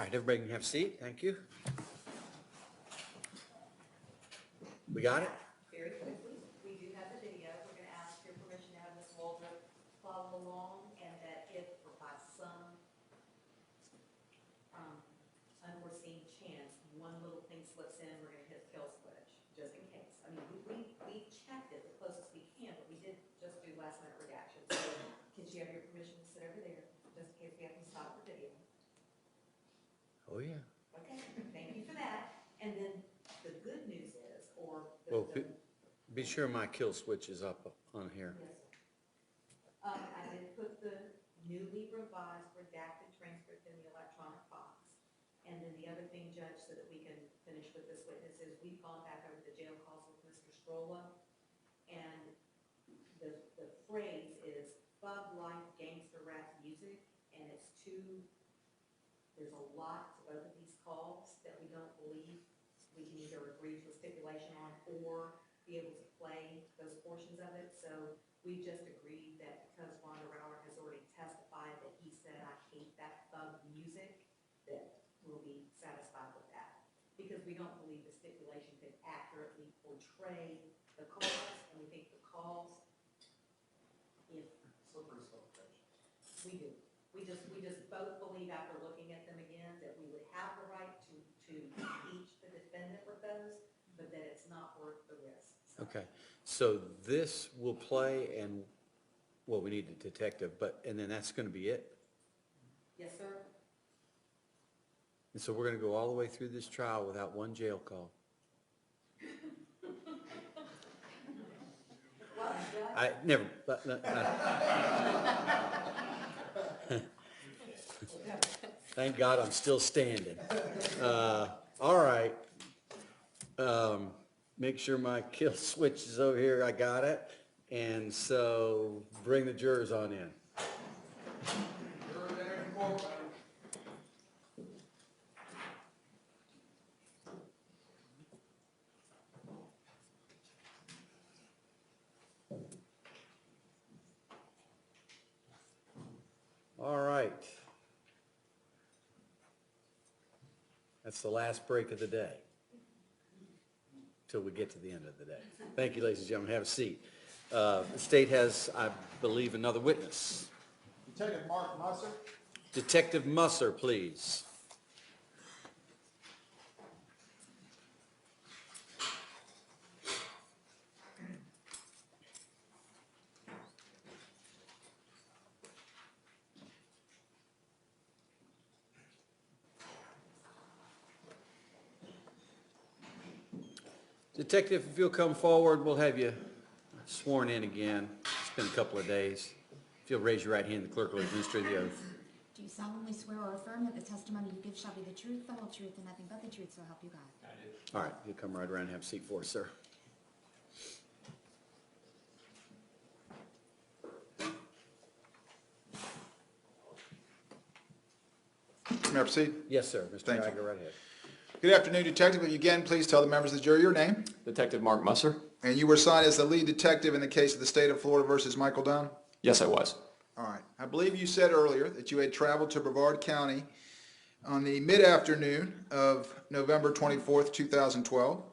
All right, everybody can have a seat. Thank you. We got it? Very quickly, we do have the video. We're going to ask your permission to have Ms. Waldrop follow along, and that if by some unforeseen chance, one little thing slips in, we're going to hit kill switch, just in case. I mean, we checked it the closest we can, but we did just do last minute redactions. So can she have your permission to sit over there, just in case we have to stop the video? Oh, yeah. Okay, thank you for that. And then the good news is, or Well, be sure my kill switch is up on here. yes, sir. I did put the newly revised redacted transcript in the electronic box. And then the other thing, Judge, so that we can finish with this witness, is we've gone back over the jail calls with Mr. Strolla. And the phrase is thug life gangster rap music, and it's there's a lot to both of these calls that we don't believe we can either agree to a stipulation on or be able to play those portions of it. So we just agreed that because Rhonda Rauer has already testified that he said, "I hate that thug music," that we'll be satisfied with that. Because we don't believe the stipulation could accurately portray the calls, and we think the calls, if Slippery slope, Judge. we do. We just both believe after looking at them again that we would have the right to impeach the defendant with those, but that it's not worth the risk. So, Okay, so this will play and, well, we need a detective, and then that's going to be it? yes, sir. And so we're going to go all the way through this trial without one jail call? Well, Judge, I never, thank God I'm still standing. All right. Make sure my kill switch is over here. I got it. And so bring the jurors on in. All right. That's the last break of the day, till we get to the end of the day. Thank you, ladies and gentlemen. Have a seat. The state has, I believe, another witness. Detective Mark Musser. Detective Musser, please. Detective, if you'll come forward, we'll have you sworn in again. It's been a couple of days. If you'll raise your right hand, the clerk will administer the oath. Do you solemnly swear or affirm that the testimony you give shall be the truth, the whole truth, and nothing but the truth, so help you God? I do. All right, you'll come right around and have a seat for us, sir. May I proceed? Yes, sir. Mr. Thank you. Geiger, right ahead. Good afternoon, Detective. If you again, please tell the members of the jury your name. Detective Mark Musser? And you were assigned as the lead detective in the case of the state of Florida versus Michael Dunn? Yes, I was. All right. I believe you said earlier that you had traveled to Brevard County on the mid-afternoon of November 24th, 2012.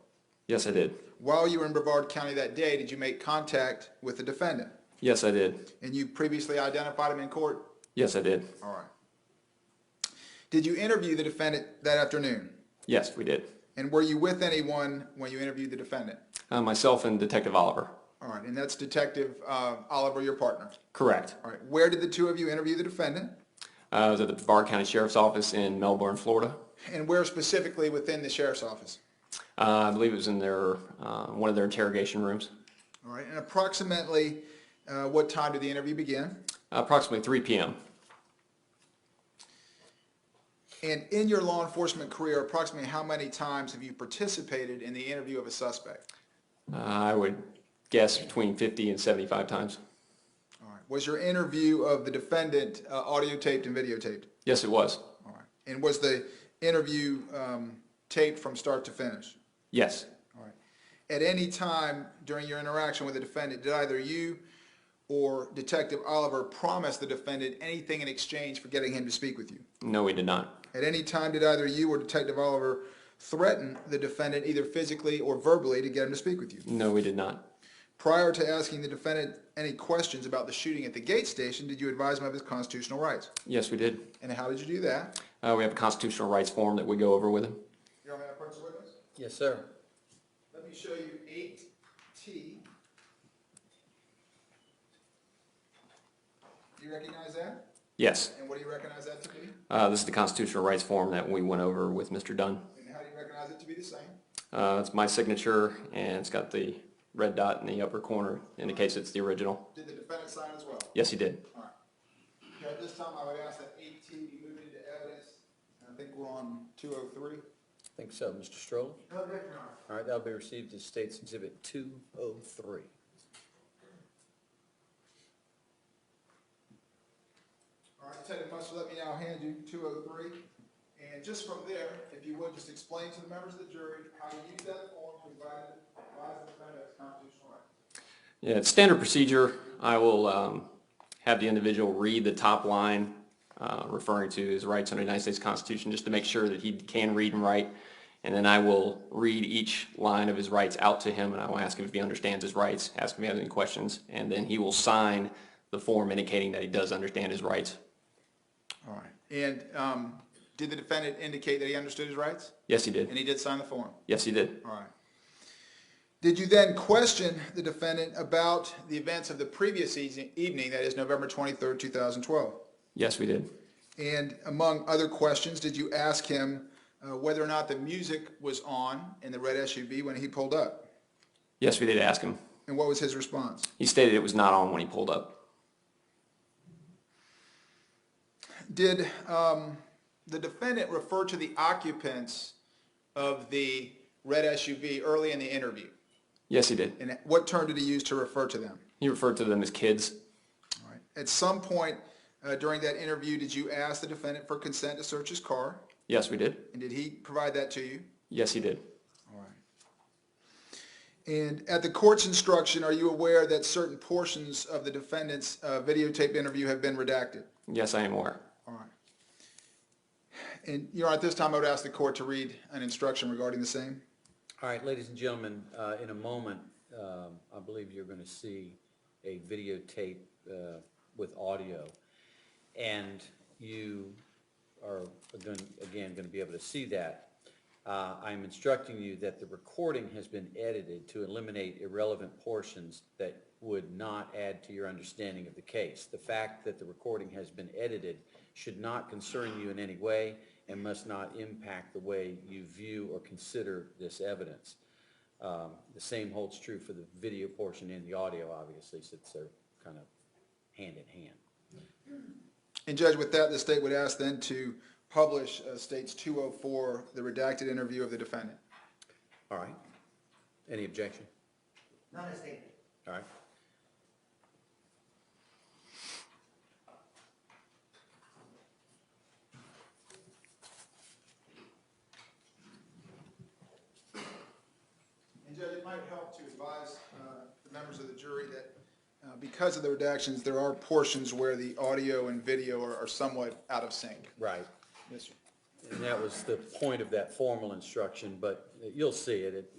Yes, I did. While you were in Brevard County that day, did you make contact with the defendant? Yes, I did. And you previously identified him in court? Yes, I did. All right. Did you interview the defendant that afternoon? Yes, we did. And were you with anyone when you interviewed the defendant? Myself and Detective Oliver. All right, and that's Detective Oliver, your partner. Correct. All right, where did the two of you interview the defendant? I was at the Brevard County Sheriff's Office in Melbourne, Florida. And where specifically within the sheriff's office? I believe it was in their one of their interrogation rooms. All right, and approximately what time did the interview begin? Approximately 3 p.m. And in your law enforcement career, approximately how many times have you participated in the interview of a suspect? I would guess between 50 and 75 times. All right. Was your interview of the defendant audio taped and videotaped? Yes, it was. All right. And was the interview taped from start to finish? Yes. All right. At any time during your interaction with the defendant, did either you or Detective Oliver promise the defendant anything in exchange for getting him to speak with you? No, we did not. At any time did either you or Detective Oliver threaten the defendant either physically or verbally to get him to speak with you? No, we did not. Prior to asking the defendant any questions about the shooting at the gate station, did you advise him of his constitutional rights? Yes, we did. And how did you do that? We have a constitutional rights form that we go over with him. Your Honor, may I approach the witness? Yes, sir. Let me show you 8T. Do you recognize that? Yes. And what do you recognize that to be? This is the constitutional rights form that we went over with Mr. Dunn. And how do you recognize it to be the same? It's my signature, and it's got the red dot in the upper corner, indicates it's the original. Did the defendant sign as well? Yes, he did. All right. Okay, at this time, I would ask that 8T be moved into evidence. I think we're on 203. I think so, Mr. Stroller. No objection, Your Honor. All right, that'll be received as State's Exhibit 203. All right, Detective Musser, let me now hand you 203. And just from there, if you would, just explain to the members of the jury how you use that form to advise the defendant of his constitutional rights. Yeah, it's standard procedure. I will have the individual read the top line referring to his rights under the United States Constitution just to make sure that he can read and write. And then I will read each line of his rights out to him, and I will ask him if he understands his rights, ask him if he has any questions, and then he will sign the form indicating that he does understand his rights. All right. And did the defendant indicate that he understood his rights? Yes, he did. And he did sign the form? Yes, he did. All right. Did you then question the defendant about the events of the previous evening, that is November 23rd, 2012? Yes, we did. And among other questions, did you ask him whether or not the music was on in the red SUV when he pulled up? Yes, we did ask him. And what was his response? He stated it was not on when he pulled up. Did the defendant refer to the occupants of the red SUV early in the interview? Yes, he did. And what term did he use to refer to them? He referred to them as kids. All right. At some point during that interview, did you ask the defendant for consent to search his car? Yes, we did. And did he provide that to you? Yes, he did. All right. And at the court's instruction, are you aware that certain portions of the defendant's videotaped interview have been redacted? Yes, I am aware. All right. And, Your Honor, at this time, I would ask the court to read an instruction regarding the same. All right, ladies and gentlemen, in a moment, I believe you're going to see a videotape with audio, and you are going to be able to see that. I'm instructing you that the recording has been edited to eliminate irrelevant portions that would not add to your understanding of the case. The fact that the recording has been edited should not concern you in any way and must not impact the way you view or consider this evidence. The same holds true for the video portion and the audio, obviously, since they're kind of hand in hand. And Judge, with that, the state would ask then to publish State's 204, the redacted interview of the defendant. All right. Any objection? Not a statement. All right. And Judge, it might help to advise the members of the jury that because of the redactions, there are portions where the audio and video are somewhat out of sync. Right. Yes, sir. And that was the point of that formal instruction, but you'll see it.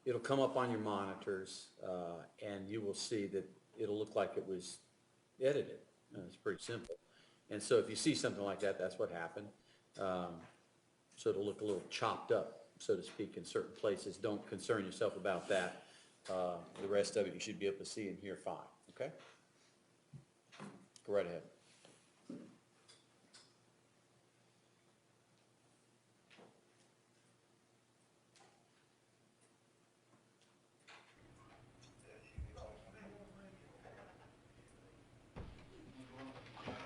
It'll come up on your monitors, and you will see that it'll look like it was edited. It's pretty simple. And so if you see something like that, that's what happened. So it'll look a little chopped up, so to speak, in certain places. Don't concern yourself about that. The rest of it you should be able to see and hear fine, okay? Go right ahead.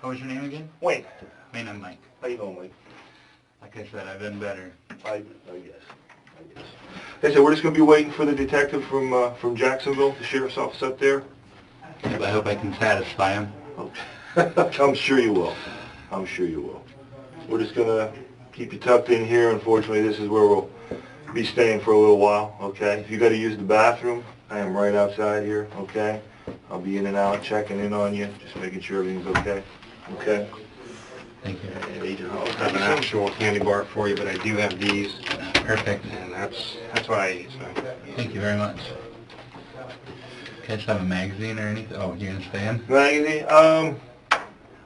What was your name again? Wayne, Man, I'm Mike. how you doing, Wayne? Like I said, I've been better. I guess. Hey, so we're just gonna be waiting for the detective from Jacksonville, the sheriff's office up there. I hope I can satisfy him. I'm sure you will. I'm sure you will. We're just gonna keep you tucked in here. Unfortunately, this is where we'll be staying for a little while, okay? If you gotta use the bathroom, I am right outside here, okay? I'll be in and out, checking in on you, just making sure everything's okay, okay? Thank you. And Agent Hall, I have an actual candy bar for you, but I do have these. Perfect. And that's what I eat, so. Thank you very much. Can I just have a magazine or anything? Oh, you're gonna stay in? Maggie,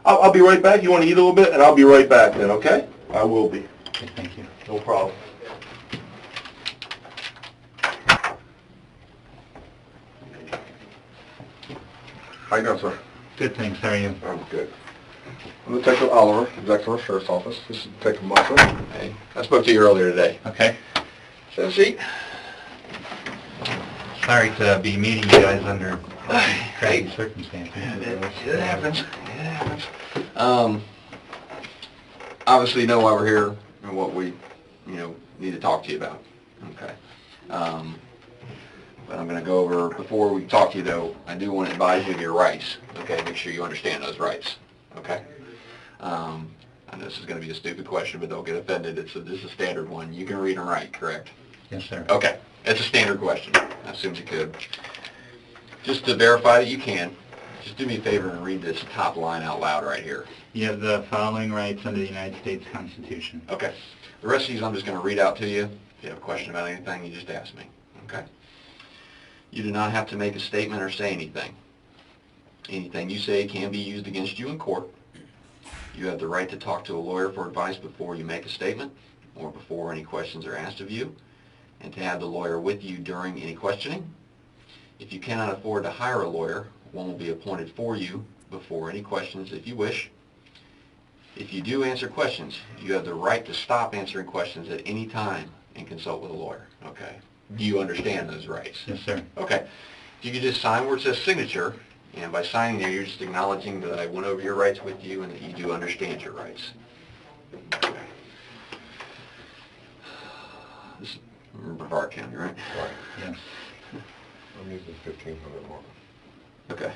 I'll be right back. You want to eat a little bit, and I'll be right back then, okay? I will be. Okay, thank you. No problem. How you doing, sir? Good, thanks. How are you? I'm good. I'm Detective Oliver, Executive Sheriff's Office. This is Detective Musser. Hey, I spoke to you earlier today. Okay. Have a seat. Sorry to be meeting you guys under crazy circumstances. It happens. It happens. Obviously you know why we're here and what we, need to talk to you about. Okay. But I'm going to go over, before we talk to you though, I do want to advise you of your rights. Okay, make sure you understand those rights. Okay. I know this is going to be a stupid question, but don't get offended. This is a standard one. You can read and write, correct? Yes, sir. Okay. It's a standard question. I assumed you could. Just to verify that you can, just do me a favor and read this top line out loud right here. You have the following rights under the United States Constitution. Okay. The rest of these I'm just going to read out to you. If you have a question about anything, you just ask me. Okay? You do not have to make a statement or say anything. Anything you say can be used against you in court. You have the right to talk to a lawyer for advice before you make a statement or before any questions are asked of you, and to have the lawyer with you during any questioning. If you cannot afford to hire a lawyer, one will be appointed for you before any questions if you wish. If you do answer questions, you have the right to stop answering questions at any time and consult with a lawyer. Okay? Do you understand those rights? Yes, sir. Okay. If you could just sign where it says signature, and by signing there, you're just acknowledging that I went over your rights with you and that you do understand your rights. Okay. This is Brevard County, right? Right. Yes. I'm using 1500 mark. Okay.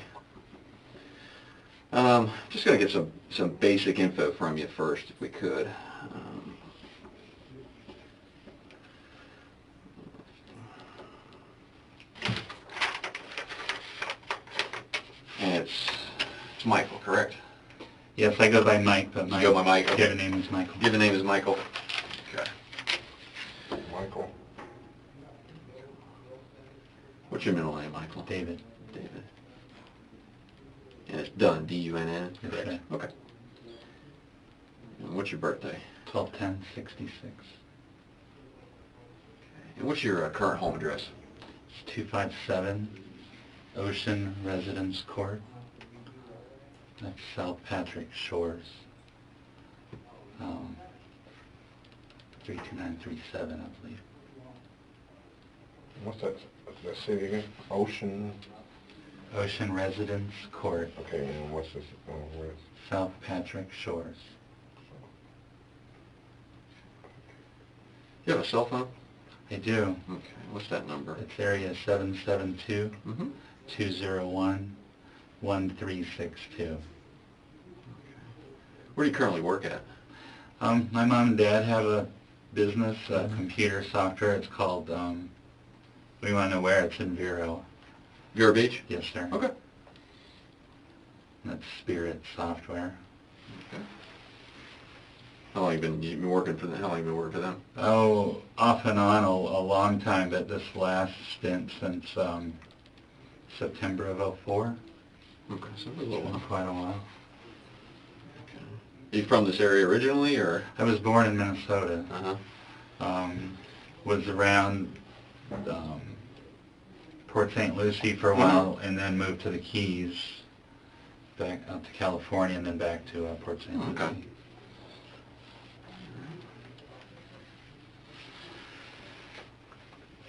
Just going to get some basic info from you first, if we could. And it's Michael, correct? Yes, I go by Mike, but You my go by Mike, okay. given name is Michael. Given name is Michael. Okay. Michael. What's your middle name, Michael? David. David. And it's Dunn, D-U-N-N? Yes, Correct. sir. Okay. And what's your birthday? 12/10/66. And what's your current home address? It's 257 Ocean Residence Court. That's South Patrick Shores. 32937, I believe. What's that city again? Ocean. Ocean Residence Court, Okay, and what's this? Where is? South Patrick Shores. You have a cell phone? I do. Okay. What's that number? It's area 772 Mm-hmm. 201 1362. Where do you currently work at? My mom and dad have a business, computer software. It's called, we want to know where. It's in Vero. Vero Beach? Yes, sir. Okay. That's Spirit Software. Okay. How long you been working for them? How long you been working for them? Oh, off and on a long time, but this last stint since September of '04. Okay, so a little while. Quite a while. Okay. Are you from this area originally, or? I was born in Minnesota. Uh-huh. Was around Port St. Lucie for a while, and then moved to the Keys, back out to California, and then back to Port St. Lucie. Okay.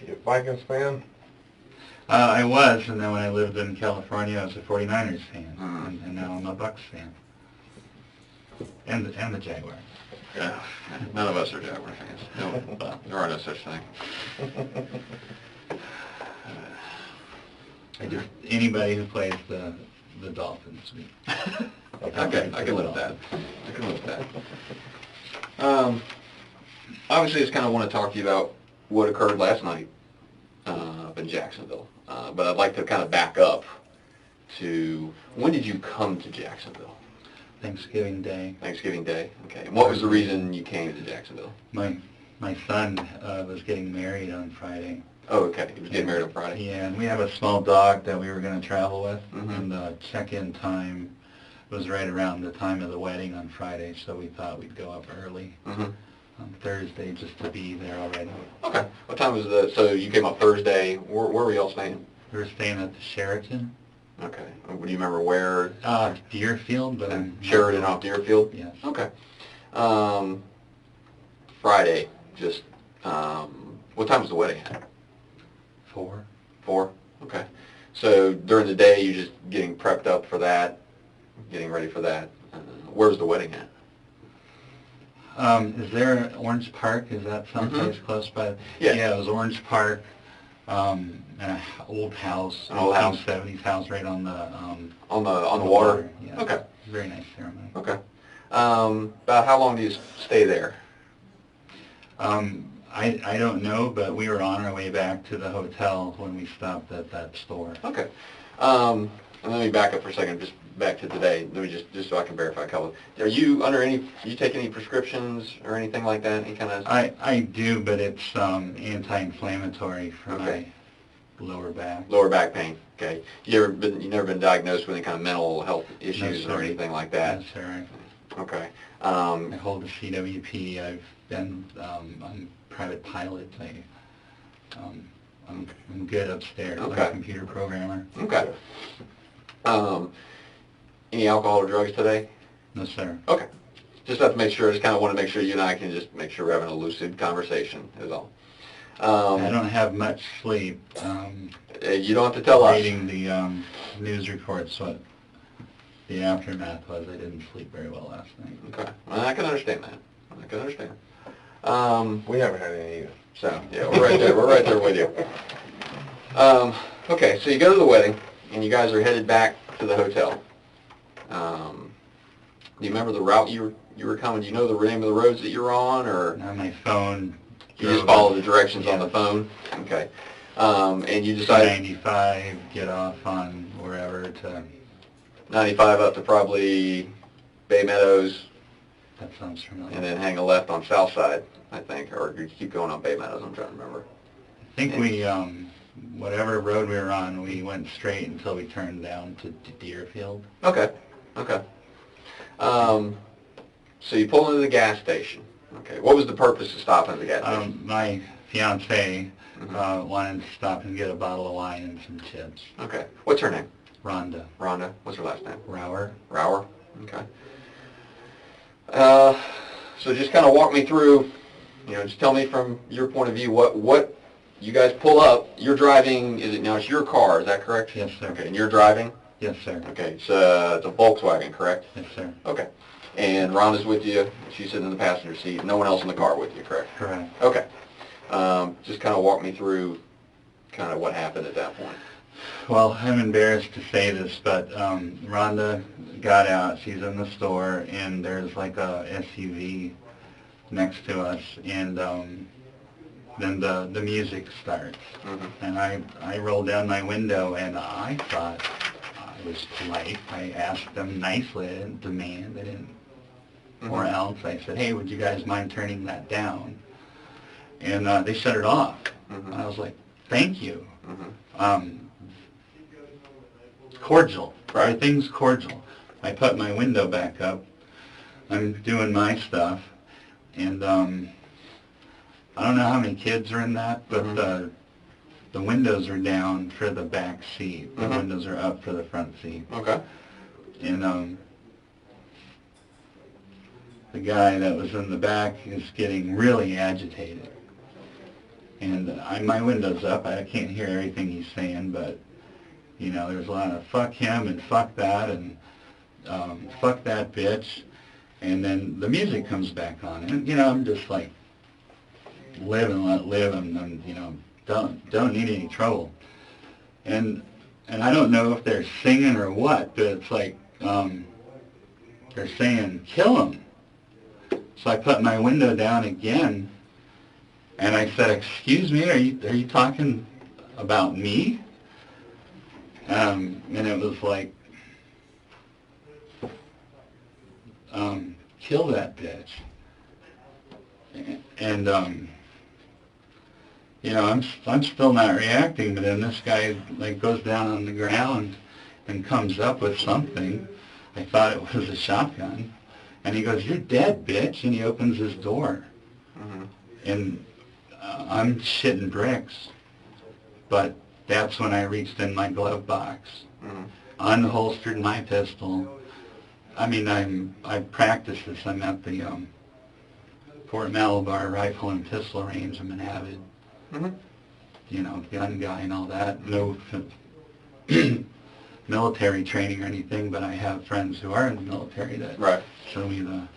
You a Vikings fan? I was, and then when I lived in California, I was a 49ers fan, Mhm. and now I'm a Bucks fan. And the Jaguars. Yeah. None of us are Jaguar fans. No, there are no such thing. Anybody who plays the Dolphins. Okay, I can live with that. I can live with that. Obviously, I just kind of want to talk to you about what occurred last night. up in Jacksonville. But I'd like to kind of back up to, when did you come to Jacksonville? Thanksgiving Day. Thanksgiving Day, okay. And what was the reason you came to Jacksonville? My son was getting married on Friday. Oh, okay, he was getting married on Friday? Yeah, and we have a small dog that we were going to travel with, Mhm. and the check-in time was right around the time of the wedding on Friday, so we thought we'd go up early Mhm. on Thursday just to be there already. Okay, what time was so you came up Thursday, where were y'all staying? We were staying at the Sheraton. Okay, do you remember where? Deerfield, but I'm... Sheridan off Deerfield? Yes. Okay. Friday, just, what time was the wedding at? 4. 4? Okay. So during the day, you're just getting prepped up for that, getting ready for that. Where's the wedding at? Is there Orange Park? Is that someplace close by? Yeah. Yeah, it was Orange Park, and an old house. An old house. 1970s house right on the... On the water? Yeah. Okay. Very nice ceremony. Okay. About how long do you stay there? I don't know, but we were on our way back to the hotel when we stopped at that store. Okay. And let me back up for a second, just back to today. Let me just so I can verify a couple. Are you under any? You take any prescriptions or anything like that? Any kind of? I do, but it's anti-inflammatory for Okay. my lower back. Lower back pain. Okay. You never been diagnosed with any kind of mental health issues No, or sir. anything like that? Yes, sir. Okay. I hold a CWP. I've been I'm a private pilot. I'm good upstairs. I'm Okay. a computer programmer. Okay. Any alcohol or drugs today? No, sir. Okay. Just have to make sure, I just kind of want to make sure you and I can just make sure we're having a lucid conversation is all. I don't have much sleep. You don't have to tell us. Reading the news reports, what the aftermath was. I didn't sleep very well last night. Okay. Well, I can understand that. I can understand. We haven't had any either. So, yeah, we're right there. We're right there with you. Okay, so you go to the wedding, and you guys are headed back to the hotel. Do you remember the route you were coming? Do you know the name of the roads that you were on, or On my phone. you just followed the directions on the phone? Okay. And you decided 95, get off on wherever to... 95 up to probably Bay Meadows, That sounds familiar. and then hang a left on South Side, I think, or you keep going on Bay Meadows. I'm trying to remember. I think we, whatever road we were on, we went straight until we turned down to Deerfield. Okay, okay. So you pull into the gas station. Okay, what was the purpose of stopping at the gas station? My fiance wanted to stop and get a bottle of wine and some chips. Okay, what's her name? Rhonda. Rhonda. What's her last name? Rower. Rower. Okay. So just kind of walk me through, just tell me from your point of view, what you guys pull up, you're driving, it's your car, is that correct? Yes, sir. Okay, and you're driving? Yes, sir. Okay, it's a Volkswagen, correct? Yes, sir. Okay. And Rhonda's with you, she's sitting in the passenger seat, no one else in the car with you, correct? Correct. Okay. Just kind of walk me through kind of what happened at that point. Well, I'm embarrassed to say this, but Rhonda got out. She's in the store, and there's like a SUV next to us, and then the music starts. And I rolled down my window, and I thought I was polite. I asked them nicely. I didn't demand. I didn't. Or else I said, hey, would you guys mind turning that down? And they shut it off. And I was like, thank you. Cordial. Right. Everything's cordial. I put my window back up. I'm doing my stuff. And I don't know how many kids are in that, but the windows are down for the back seat. The windows are up for the front seat. Okay. And the guy that was in the back is getting really agitated. And my window's up. I can't hear everything he's saying, but, there's a lot of fuck him and fuck that and fuck that bitch. And then the music comes back on. And, I'm just like, live and let live and don't need any trouble. And I don't know if they're singing or what, but it's like they're saying, kill him. So I put my window down again, and I said, excuse me, are you talking about me. And it was like, kill that bitch. And, you know, I'm still not reacting, but then this guy, like, goes down on the ground and comes up with something. I thought it was a shotgun. And he goes, "You're dead, bitch," and he opens his door. Mm-hmm. And I'm shitting bricks. But that's when I reached in my glove box, Mm-hmm. unholstered my pistol. I mean, I practiced this. I'm at the Fort Malabar Rifle and Pistol Range. I'm an avid, Mm-hmm. you know, gun guy and all that. No military training or anything, but I have friends who are in the military that Right. show me the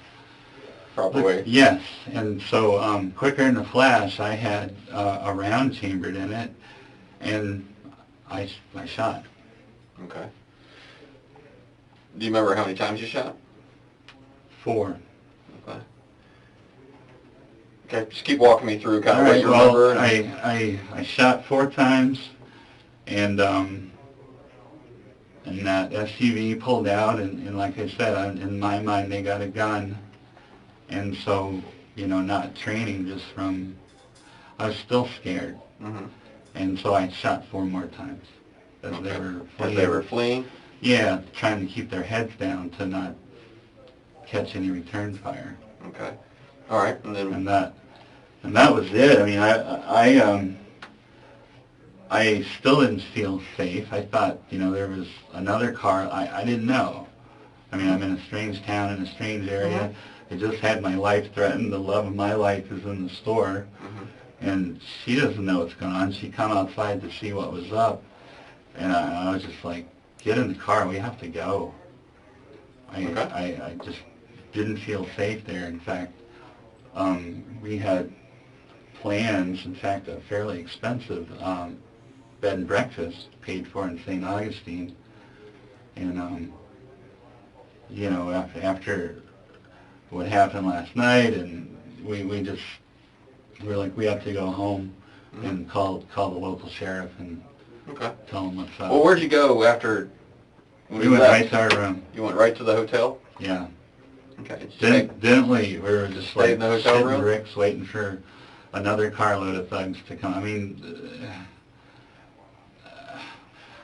Proper way. Yes, and so quicker in the flash, I had a round chambered in it, and I shot. Okay. Do you remember how many times you shot? 4. Okay. Okay, just keep walking me through kind All of what right, you well, remember. I shot 4 times, and that SUV pulled out, and like I said, in my mind, they got a gun, and so, you know, not training, just from, I was still scared, Mm-hmm. and so I shot 4 more times. As Okay. they were As they were fleeing? Yeah, trying to keep their heads down to not catch any return fire. Okay. All right, and then... And that was it. I mean, I still didn't feel safe. I thought, you know, there was another car. I didn't know. I mean, I'm in a strange town, in a strange area. I just had my life threatened. The love of my life is in the store. Mm-hmm. And she doesn't know what's going on. She come outside to see what was up. And I was just like, get in the car. We have to go. I just didn't feel safe there. In fact, we had plans, in fact, a fairly expensive bed and breakfast paid for in St. Augustine. And, you know, after what happened last night, and we were like, we have to go home. Mm-hmm. And call the local sheriff and okay. Tell him what's up. Well, where'd you go after we went right to our room. You went right to the hotel? Yeah. Okay. Didn't leave. We were just like in the hotel sitting room? bricks waiting for another carload of thugs to come. I mean,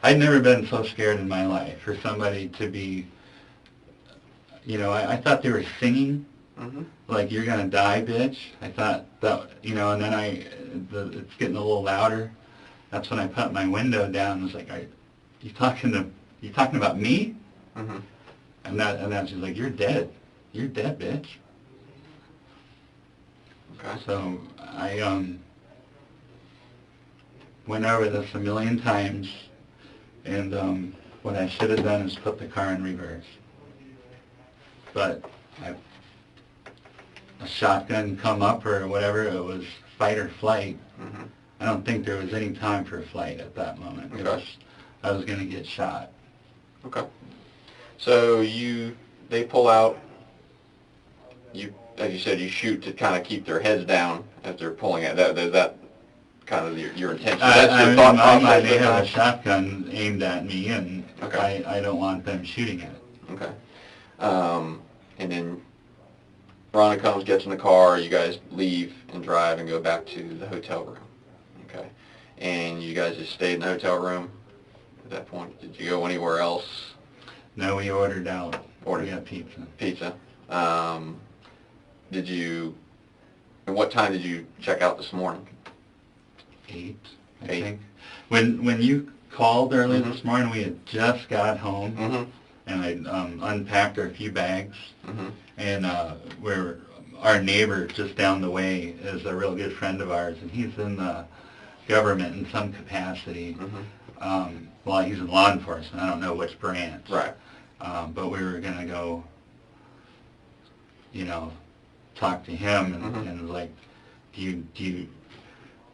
I'd never been so scared in my life for somebody to be, you know, I thought they were singing, mm-hmm. like, "You're gonna die, bitch." I thought that, you know, and then it's getting a little louder. That's when I put my window down and was like, you talking about me? Mm-hmm. And then she's like, "You're dead, bitch." Okay. So I went over this a million times, and what I should have done is put the car in reverse. But a shotgun come up or whatever, it was fight or flight. Mm-hmm. I don't think there was any time for flight at that moment. Okay. I was going to get shot. Okay. So they pull out, as you said, you shoot to kind of keep their heads down as they're pulling it. Is that kind of your intention? That's your thought process? They have a shotgun aimed at me, and okay. I don't want them shooting at it. Okay. And then Rhonda comes, gets in the car, you guys leave and drive and go back to the hotel room. Okay. And you guys just stayed in the hotel room at that point? Did you go anywhere else? No, we ordered out. We got pizza. Pizza. And what time did you check out this morning? 8, I 8. think. When you called earlier mm-hmm. this morning, we had just got home, mm-hmm. and I unpacked our few bags, mm-hmm. and our neighbor just down the way is a real good friend of ours, and he's in the government in some capacity. Mm-hmm. Well, he's in law enforcement. I don't know which branch. Right. But we were going to go, you know, talk to him, and, mm-hmm. and like, do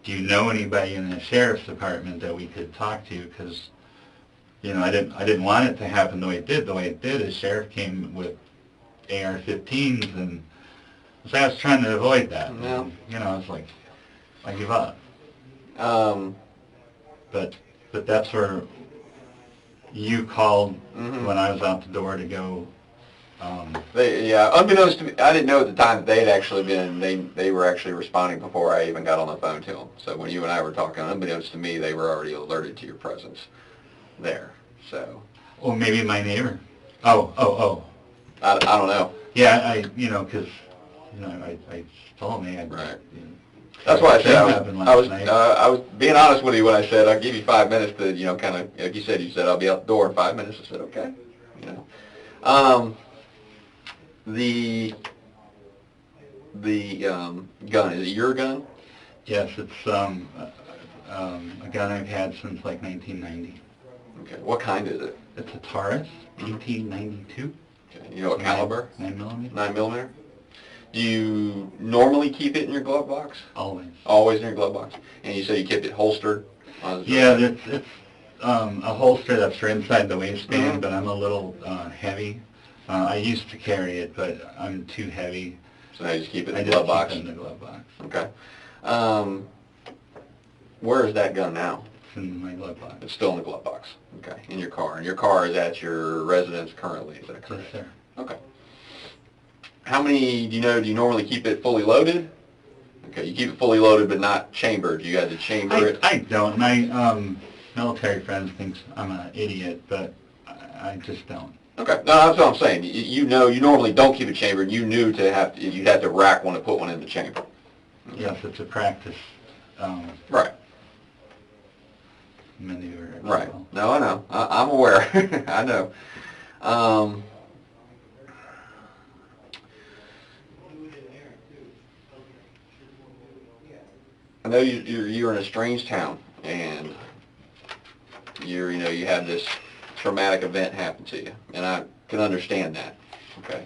you know anybody in the sheriff's department that we could talk to? Because, you know, I didn't want it to happen the way it did. The way it did is sheriff came with AR-15s, and so I was trying to avoid that. Yeah. And, you know, I was like, I give up. but that's where you called Mhm. when I was out the door to go. Yeah, unbeknownst to me, I didn't know at the time that they'd actually been, they were actually responding before I even got on the phone to them. So when you and I were talking, unbeknownst to me, they were already alerted to your presence there, so. Well, maybe my neighbor. Oh. I don't know. Yeah, because, I told me. Right. You know, That's why I said happened last night. I was being honest with you when I said I'll give you 5 minutes to, kind of, like you said I'll be out the door in 5 minutes. I said, okay, The gun, is it your gun? Yes, it's a gun I've had since like 1990. Okay, what kind is it? It's a Taurus, PT-92. Okay, you know what caliber? 9mm. 9mm? Do you normally keep it in your glove box? Always. Always in your glove box? And you say you kept it holstered? Yeah, it's a holster that's right inside the waistband, Mhm. but I'm a little heavy. I used to carry it, but I'm too heavy. So now you just keep it I in the just glove box? keep it in the glove box. Okay. Where is that gun now? It's in my glove box. It's still in the glove box. Okay. In your car. And your car is at your residence currently, is that Yes, correct? sir. Okay. How many, do you normally keep it fully loaded? Okay, you keep it fully loaded but not chambered. You had to chamber it? I don't. My military friends think I'm an idiot, but I just don't. Okay, no, that's what I'm saying. You normally don't keep it chambered. You knew you'd have to rack one to put one in the chamber. Yes, it's a practice Right, maneuver. as right. well. No, I know. I'm aware. I know. I know you're in a strange town, and you have this traumatic event happen to you, and I can understand that. Okay.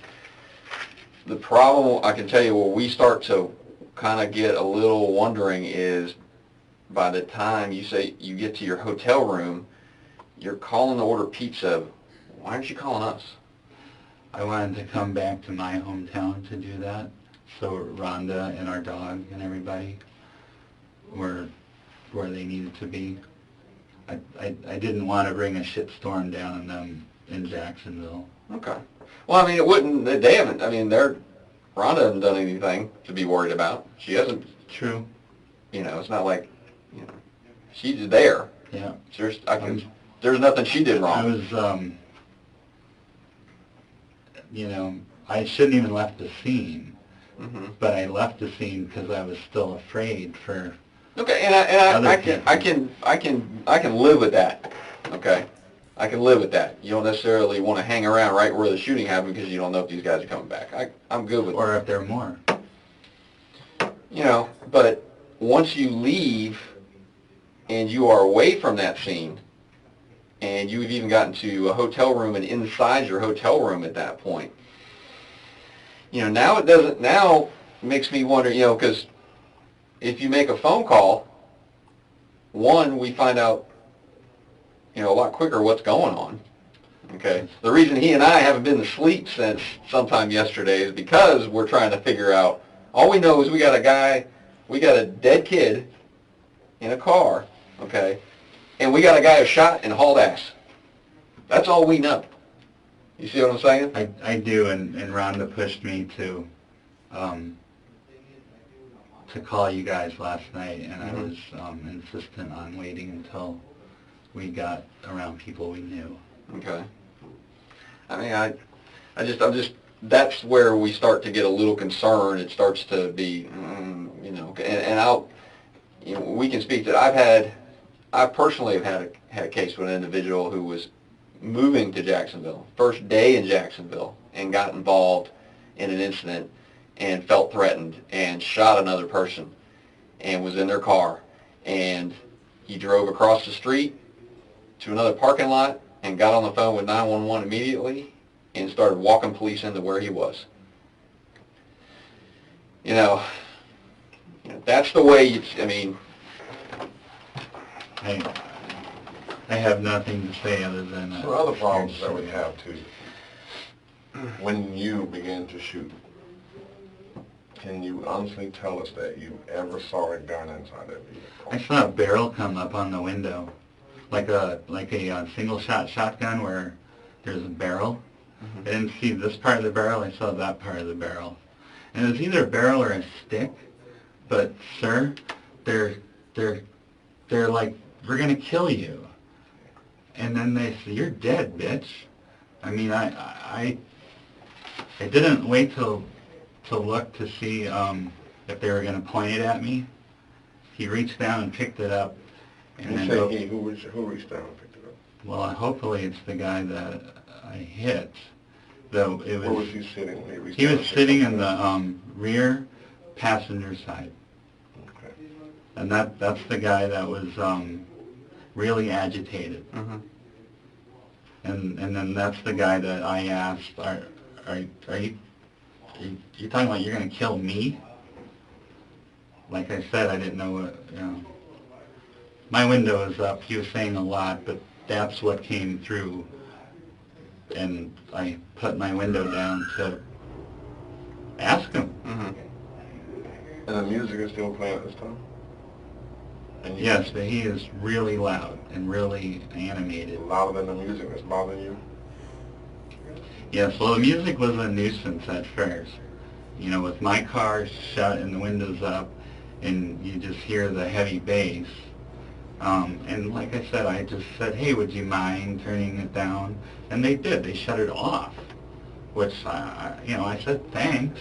The problem, I can tell you, where we start to kind of get a little wondering is by the time you say you get to your hotel room, you're calling to order pizza. Why aren't you calling us? I wanted to come back to my hometown to do that, so Rhonda and our dog and everybody were where they needed to be. I didn't want to bring a shitstorm down on them in Jacksonville. Okay. Well, I mean, it wouldn't, they haven't, I mean, Rhonda hasn't done anything to be worried about. She hasn't, True. it's not like, she's there. Yeah. There's nothing she did I wrong. was, I shouldn't even left the scene, Mhm. but I left the scene because I was still afraid for. Okay, and I Other can live with that. Okay, I can live with that. You don't necessarily want to hang around right where the shooting happened because you don't know if these guys are coming back. I'm good with Or if there are more. But once you leave and you are away from that scene, and you've even gotten to a hotel room and inside your hotel room at that point, now it makes me wonder, because if you make a phone call, one, we find out, a lot quicker what's going on. Okay. The reason he and I haven't been to sleep since sometime yesterday is because we're trying to figure out, all we know is we got a dead kid in a car, okay, and we got a guy who shot and hauled ass. That's all we know. You see what I'm saying? I do, and Rhonda pushed me to call you guys last night, and I was insistent on waiting until we got around people we knew. Okay. I mean, I'm just, that's where we start to get a little concerned. It starts to be, and we can speak that I personally have had a case with an individual who was moving to Jacksonville, first day in Jacksonville, and got involved in an incident and felt threatened and shot another person and was in their car, and he drove across the street to another parking lot and got on the phone with 911 immediately and started walking police into where he was. That's the way I have nothing to say other than There are other problems that we have too. When you began to shoot, can you honestly tell us that you ever saw a gun inside that vehicle? I saw a barrel come up on the window, like a single shot shotgun where there's a barrel. I didn't see this part of the barrel, I saw that part of the barrel. And it was either a barrel or a stick, but sir, they're like, we're gonna kill you. And then they say, you're dead, bitch. I mean, I didn't wait to look to see if they were gonna point it at me. He reached down and picked it up. And You then say he, who reached down and picked it up? well, hopefully it's the guy that I hit. Though it Where was, was he sitting when he reached he down was and picked sitting up in the gun? the rear passenger side. Okay. And that's the guy that was really agitated. And then that's the guy that I asked, are you talking about you're going to kill me? Like I said, I didn't know what, you know. My window was up. He was saying a lot, but that's what came through. And I put my window down to ask him. And the music is still playing at this time? And Yes, but he is really loud and really animated. Louder than the music that's bothering you? Yes, well, the music was a nuisance at first. You know, with my car shut and the windows up, and you just hear the heavy bass. And like I said, I just said, hey, would you mind turning it down? And they did. They shut it off, which, you know, I said thanks.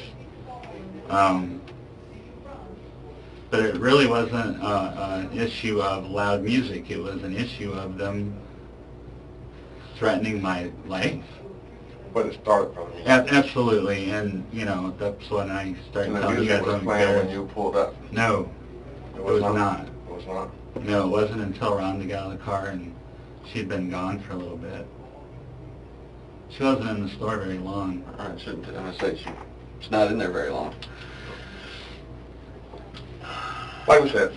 But it really wasn't an issue of loud music. It was an issue of them threatening my life. But it started from the music. Absolutely, and, you know, that's when I started And the telling you music guys was I'm playing when embarrassed. you pulled up? No, it was not. It was not? No, it wasn't until Rhonda got out of the car and she'd been gone for a little bit. She wasn't in the store very long. All right, so I'm going to say she's not in there very long. Like we said,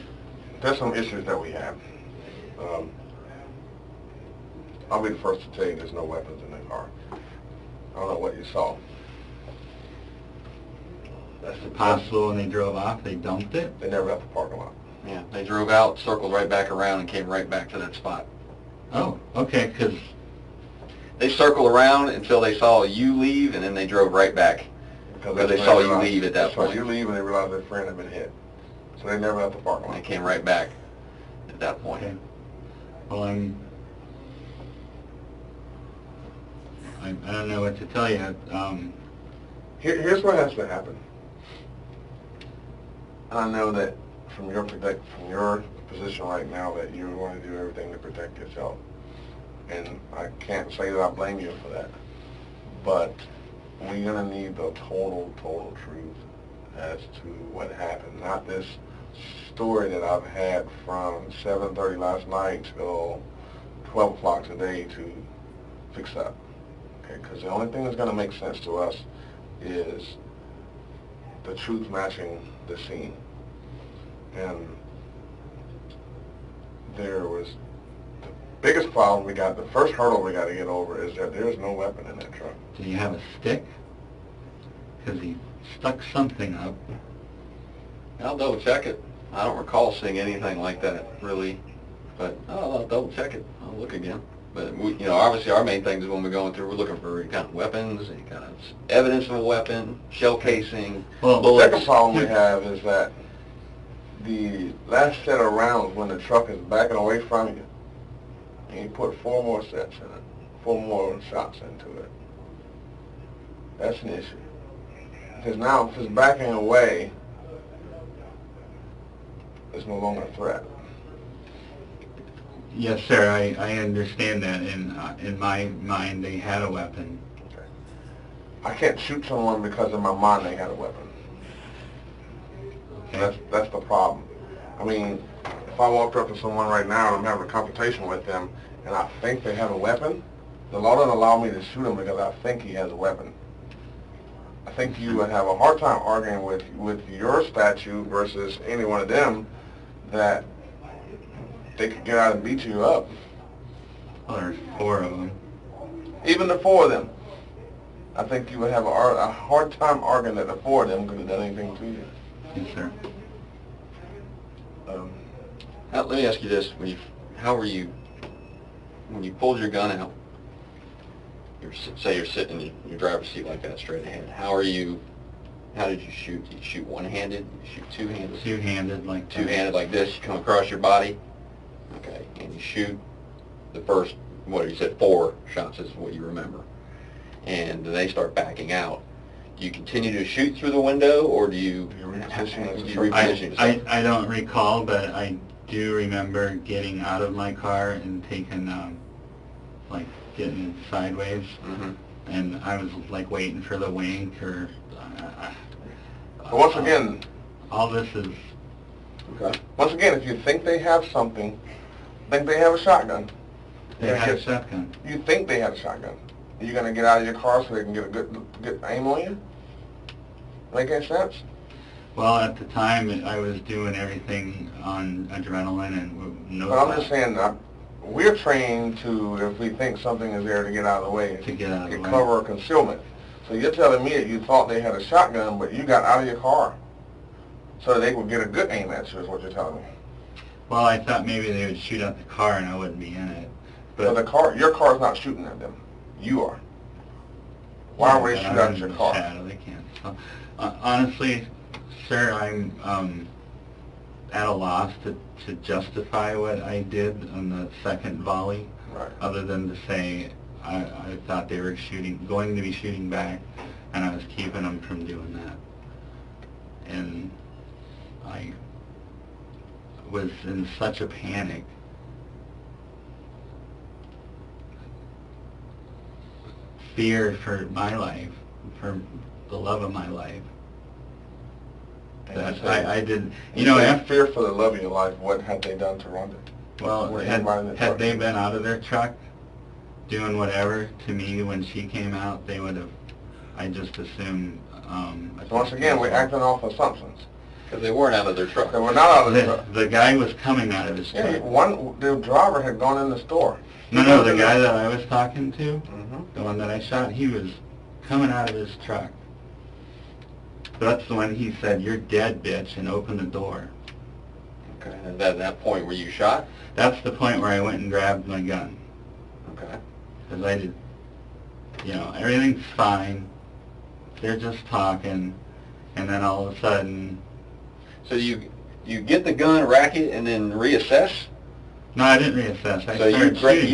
there's some issues that we have. I'll be the first to tell you there's no weapons in the car. I don't know what you saw. That's possible when they drove off, they dumped it? They never left the parking lot. Yeah, they drove out, circled right back around, and came right back to that spot. Oh, okay, because They circled around until they saw you leave, and then they drove right back. Because they saw you leave at that They saw point. you leave and they realized their friend had been hit. So they never left the parking And lot. they came right back at that point. okay. Well, I don't know what to tell you. Here's what has to happen. I know that from your position right now that you're going to do everything to protect yourself. And I can't say that I blame you for that. But we're going to need the total truth as to what happened. Not this story that I've had from 7:30 last night till 12 o'clock today to fix up. Okay, because the only thing that's going to make sense to us is the truth matching the scene. And there was the biggest problem we got, the first hurdle we got to get over is that there's no weapon in that truck. Do you have a stick? Because he stuck something up. I'll double check it. I don't recall seeing anything like that, really. But I'll double check it. I'll look again. But, you know, obviously our main thing is when we're going through, we're looking for any kind of weapons, any kind of evidence of a weapon, shell casing, Well, The bullets. second problem we have is that the last set of rounds when the truck is backing away from you, and you put 4 more sets in it, 4 more shots into it, that's an issue. Because now if it's backing away, it's no longer a threat. Yes, sir, I understand that. In my mind, they had a weapon. Okay. I can't shoot someone because in my mind they had a weapon. Okay. That's the problem. I mean, if I walked up to someone right now and I'm having a confrontation with them and I think they have a weapon, the law doesn't allow me to shoot him because I think he has a weapon. I think you would have a hard time arguing with your statute versus any one of them that they could get out and beat you up. Well, there's 4 of them. Even the 4 of them. I think you would have a hard time arguing that the four of them could have done anything to you. Yes, sir. Let me ask you this: how were you when you pulled your gun out? Say you're sitting in your driver's seat like that, straight ahead. How did you shoot? Did you shoot one-handed? Did you shoot two-handed? Two-handed like that. Two-handed like this. You come across your body. Okay, and you shoot the first, what you said, 4 shots is what you remember, and they start backing out. Do you continue to shoot through the window, or do you reposition? I don't recall, but I do remember getting out of my car and taking, like, getting sideways, and I was, like, waiting for the wink, or, Once again, all this is, okay. Once again, if you think they have something, think they have a shotgun. they had a shotgun. You think they have a shotgun. Are you going to get out of your car so they can get a good aim on you? Make any sense? Well, at the time, I was doing everything on adrenaline and no But I'm just saying, we're trained to, if we think something is there, to get out of the way. To get out of the way. Cover or concealment. So you're telling me that you thought they had a shotgun, but you got out of your car so they would get a good aim at you, is what you're telling me. Well, I thought maybe they would shoot at the car and I wouldn't be in it. But your car's not shooting at them. You are. Why would they shoot at your car? They can't. So, honestly, sir, I'm at a loss to justify what I did on the second volley, Right. other than to say I thought they were going to be shooting back, and I was keeping them from doing that. And I was in such a panic. Fear for my life, for the love of my life. That I didn't, you know, fear for the love of your life, what had they done to Rhonda? well, had they been out of their truck doing whatever to me when she came out, they would have, I just assumed. Once again, we're acting off assumptions. Because they weren't out of their truck. They were not out of their truck. The guy was coming out of his truck. Yeah, the driver had gone in the store. No, the guy that I was talking to, the one that I shot, he was coming out of his truck. That's the one he said, "You're dead, bitch," and opened the door. Okay, and at that point, were you shot? That's the point where I went and grabbed my gun. Okay. Because I did, you know, everything's fine. They're just talking, and then all of a sudden... So you get the gun, rack it, and then reassess? No, I didn't reassess. I So started shooting.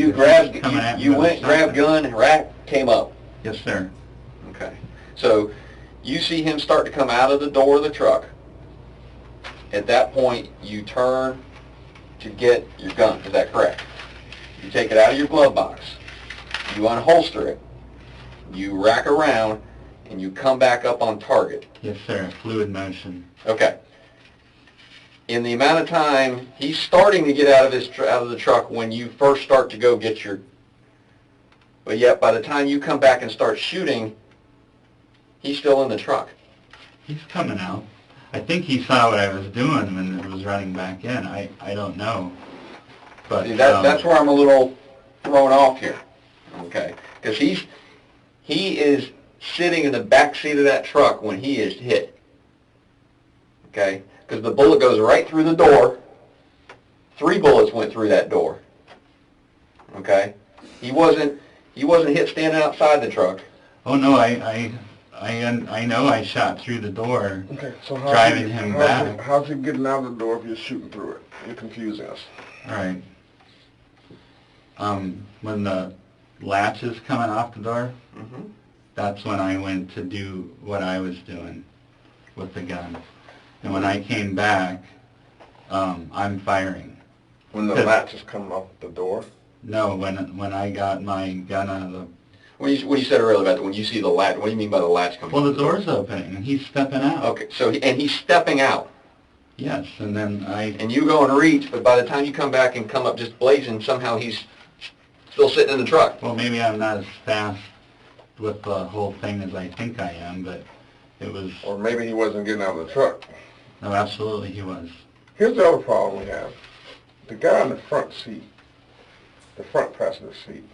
you went, grabbed gun, rack, came up? Yes, sir. Okay. So you see him start to come out of the door of the truck. At that point, you turn to get your gun. Is that correct? You take it out of your glove box. You unholster it. You rack around, and you come back up on target. Yes, sir. Fluid motion. Okay. In the amount of time he's starting to get out of the truck when you first start to go get your, but yet by the time you come back and start shooting, he's still in the truck. He's coming out. I think he saw what I was doing when it was running back in. I don't know. But See, that's where I'm a little thrown off here. Okay, because he is sitting in the back seat of that truck when he is hit. Okay, because the bullet goes right through the door. 3 bullets went through that door. Okay, he wasn't hit standing outside the truck. Oh no, I know I shot through the door. Okay, so driving him back. How's he getting out of the door if you're shooting through it? You're confusing us. All right. When the latch is coming off the door, that's when I went to do what I was doing with the gun. And when I came back, I'm firing. When the latch is coming off the door? No, when I got my gun out of the... What you said earlier about when you see the latch, what do you mean by the latch coming? Well, the door's opening, and he's stepping out. Okay, so and he's stepping out. Yes, and then And you go and reach, but by the time you come back and come up just blazing, somehow he's still sitting in the truck. Well, maybe I'm not as fast with the whole thing as I think I am, but it was... Or maybe he wasn't getting out of the truck. No, absolutely he was. Here's the other problem we have. The guy in the front seat, the front passenger seat,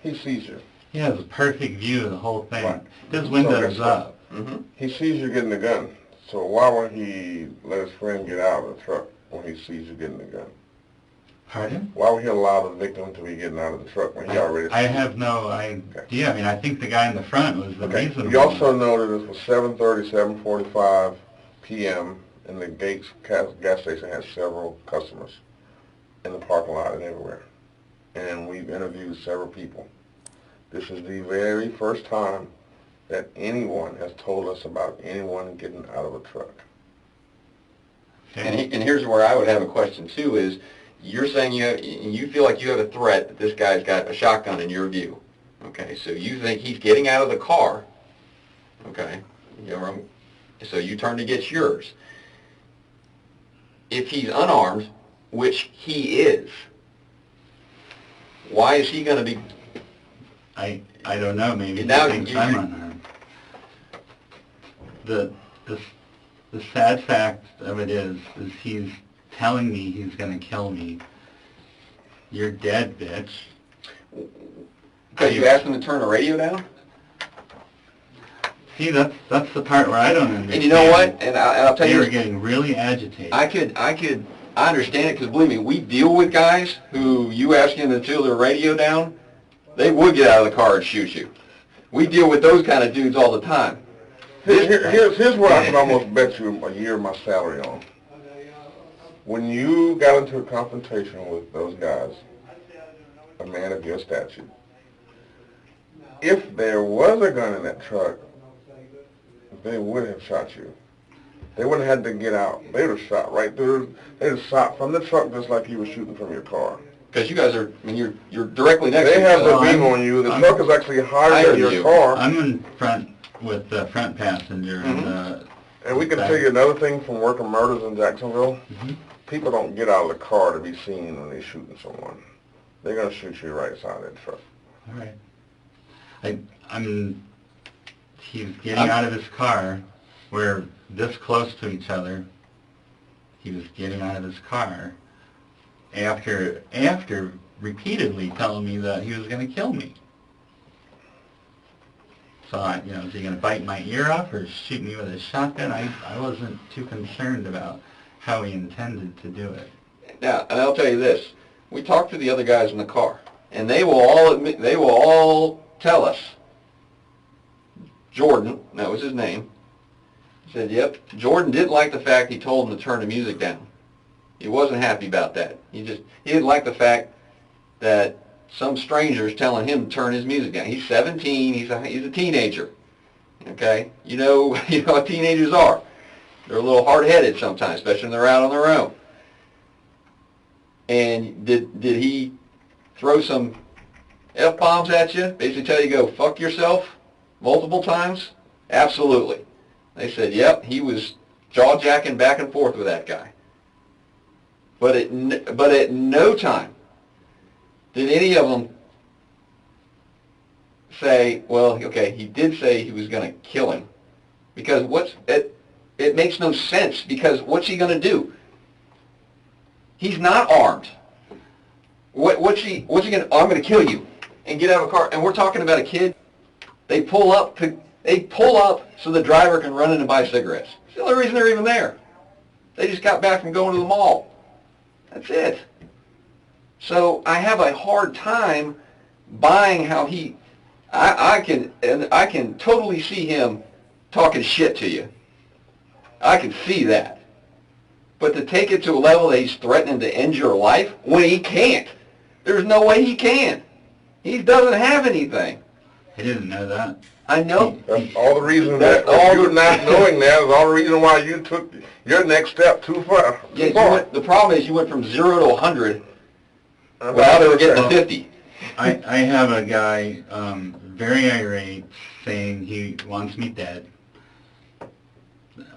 he sees you. He has a perfect view of the whole thing. Right. His window's So up. he sees you getting the gun. So why would he let his friend get out of the truck when he sees you getting the gun? Pardon? Why would he allow the victim to be getting out of the truck when he already I sees have no idea. I mean, I think the guy in the front was the Okay. reason. You also know that it was 7:30, 7:45 p.m. and the Gates gas station has several customers in the parking lot and everywhere. And we've interviewed several people. This is the very first time that anyone has told us about anyone getting out of a truck. Okay. And here's where I would have a question too is, you're saying you feel like you have a threat that this guy's got a shotgun in your view. Okay, so you think he's getting out of the car. Okay, so you turn to get yours. If he's unarmed, which he is, why is he going to be? I don't know. Maybe Now he thinks you- I'm unarmed. The sad fact of it is he's telling me he's going to kill me. You're dead, bitch. Because you asked him to turn the radio down? See, that's the part where I don't understand. And you know what? And I'll tell They you, were getting really agitated. I understand it because believe me, we deal with guys who you ask them to turn their radio down, they would get out of the car and shoot you. We deal with those kind of dudes all the time. Here's what I can almost bet you a year of my salary on. When you got into a confrontation with those guys, a man of your stature, if there was a gun in that truck, they would have shot you. They wouldn't have had to get out. They would have shot right through. They'd have shot from the truck just like you were shooting from your car. Because you guys are, I mean, you're directly next to They each have the other. beam on you. The truck is actually higher than your car. I'm in front with the front passenger. And we can tell you another thing from working murders in Jacksonville. People don't get out of the car to be seen when they're shooting someone. They're going to shoot you right side of that truck. All right. He's getting out of his car. We're this close to each other. He was getting out of his car after repeatedly telling me that he was going to kill me. So, is he going to bite my ear off or shoot me with a shotgun? I wasn't too concerned about how he intended to do it. Now, and I'll tell you this. We talked to the other guys in the car, and they will all admit, they will all tell us, Jordan, that was his name, said, yep, Jordan didn't like the fact he told him to turn the music down. He wasn't happy about that. He didn't like the fact that some stranger's telling him to turn his music down. He's 17, he's a teenager, okay? You know what teenagers are. They're a little hard-headed sometimes, especially when they're out on their own. And did he throw some F-bombs at you, basically tell you to go fuck yourself multiple times? Absolutely. They said, yep, he was jaw-jacking back and forth with that guy. But at no time did any of them say, well, okay, he did say he was going to kill him. Because it makes no sense, because what's he going to do? He's not armed. What's he going to, I'm going to kill you and get out of a car. And we're talking about a kid. They pull up so the driver can run in and buy cigarettes. It's the only reason they're even there. They just got back from going to the mall. That's it. So I have a hard time buying how I can totally see him talking shit to you. I can see that. But to take it to a level that he's threatening to end your life when he can't. There's no way he can. He doesn't have anything. I didn't know that. I know. That's all the reason that you're not knowing that is all the reason why you took your next step too far. Yeah, the problem is you went from 0 to 100 without ever getting to 50. I have a guy very irate saying he wants me dead.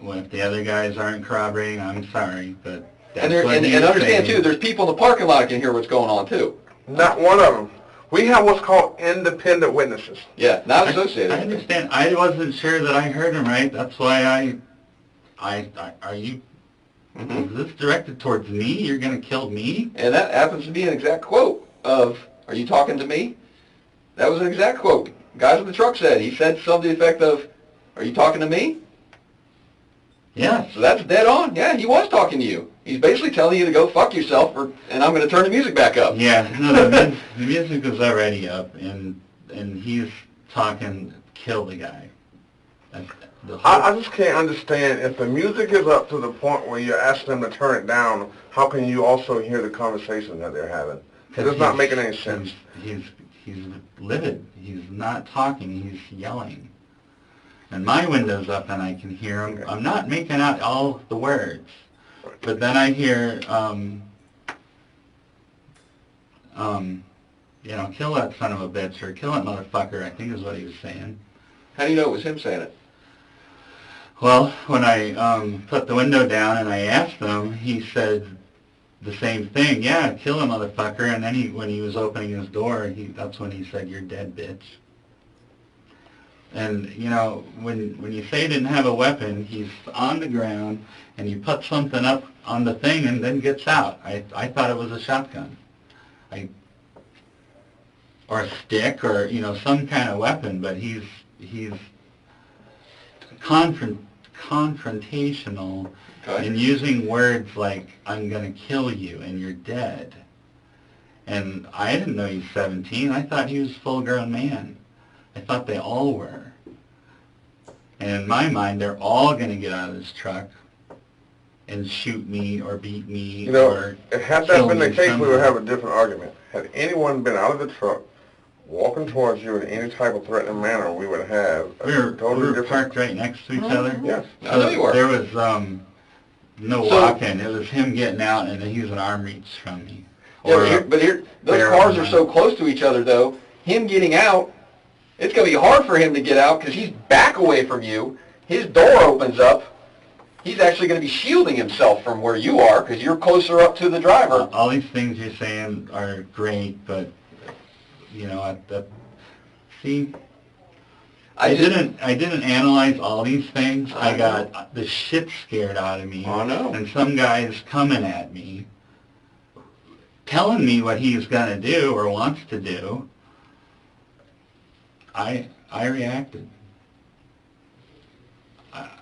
Well, if the other guys aren't corroborating, I'm sorry, but that's what he's and understand saying. too, there's people in the parking lot that can hear what's going on too. Not one of them. We have what's called independent witnesses. Yeah, not associated. I understand. I wasn't sure that I heard him right. That's why are you, is this directed towards me? You're going to kill me? And that happens to be an exact quote of, are you talking to me? That was an exact quote. Guys in the truck said. He said something to the effect of, "Are you talking to me?" Yeah. So that's dead on. Yeah, he was talking to you. He's basically telling you to go fuck yourself, and I'm going to turn the music back up. Yeah, no, the music was already up, and he's talking, kill the guy. That's the whole, I just can't understand, if the music is up to the point where you're asking them to turn it down, how can you also hear the conversation that they're having? It's not making any sense. He's livid. He's not talking. He's yelling. And my window's up, and I can hear him. I'm not making out all the words, but then I hear, you know, kill that son of a bitch, or kill that motherfucker, I think is what he was saying. How do you know it was him saying it? Well, when I put the window down and I asked him, he said the same thing. Yeah, kill him, motherfucker. And then when he was opening his door, that's when he said, "You're dead, bitch." And, you know, when you say he didn't have a weapon, he's on the ground, and you put something up on the thing and then gets out. I thought it was a shotgun. Or a stick, or, you know, some kind of weapon, but he's confrontational, Okay. and using words like, "I'm going to kill you and you're dead." And I didn't know he's 17. I thought he was a full-grown man. I thought they all were. And in my mind, they're all going to get out of this truck and shoot me or beat me, You know, or had kill that been the me case, we somehow. would have a different argument. Had anyone been out of the truck, walking towards you in any type of threatening manner, we would have a We were different... parked right next to each other. Yes. I know you were. There was no So- walking. It was him getting out, and then he was an arm reach from me. Yeah, but here, those barrel cars are gun. so close to each other, though. Him getting out, it's going to be hard for him to get out because he's back away from you. His door opens up. He's actually going to be shielding himself from where you are because you're closer up to the driver. All these things you're saying are great, but you know, I didn't analyze all these things. I got the shit scared out of me. I know. And some guy's coming at me, telling me what he's gonna do or wants to do. I reacted.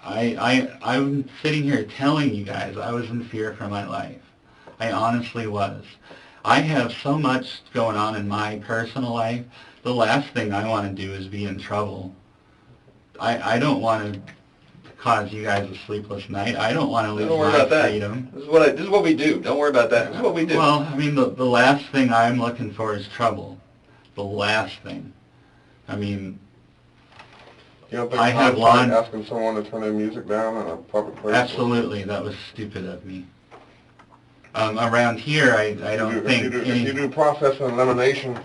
I'm sitting here telling you guys I was in fear for my life. I honestly was. I have so much going on in my personal life. The last thing I want to do is be in trouble. I don't want to cause you guys a sleepless night. I don't want to lose Don't worry my about that. freedom. This is what we do. Don't worry about that. This is what we do. Well, I mean, the last thing I'm looking for is trouble. The last thing. I mean, You don't think I have it's hard lawn- asking someone to turn their music down in a public place? absolutely, that was stupid of me. Around here, I don't think If you do process and elimination,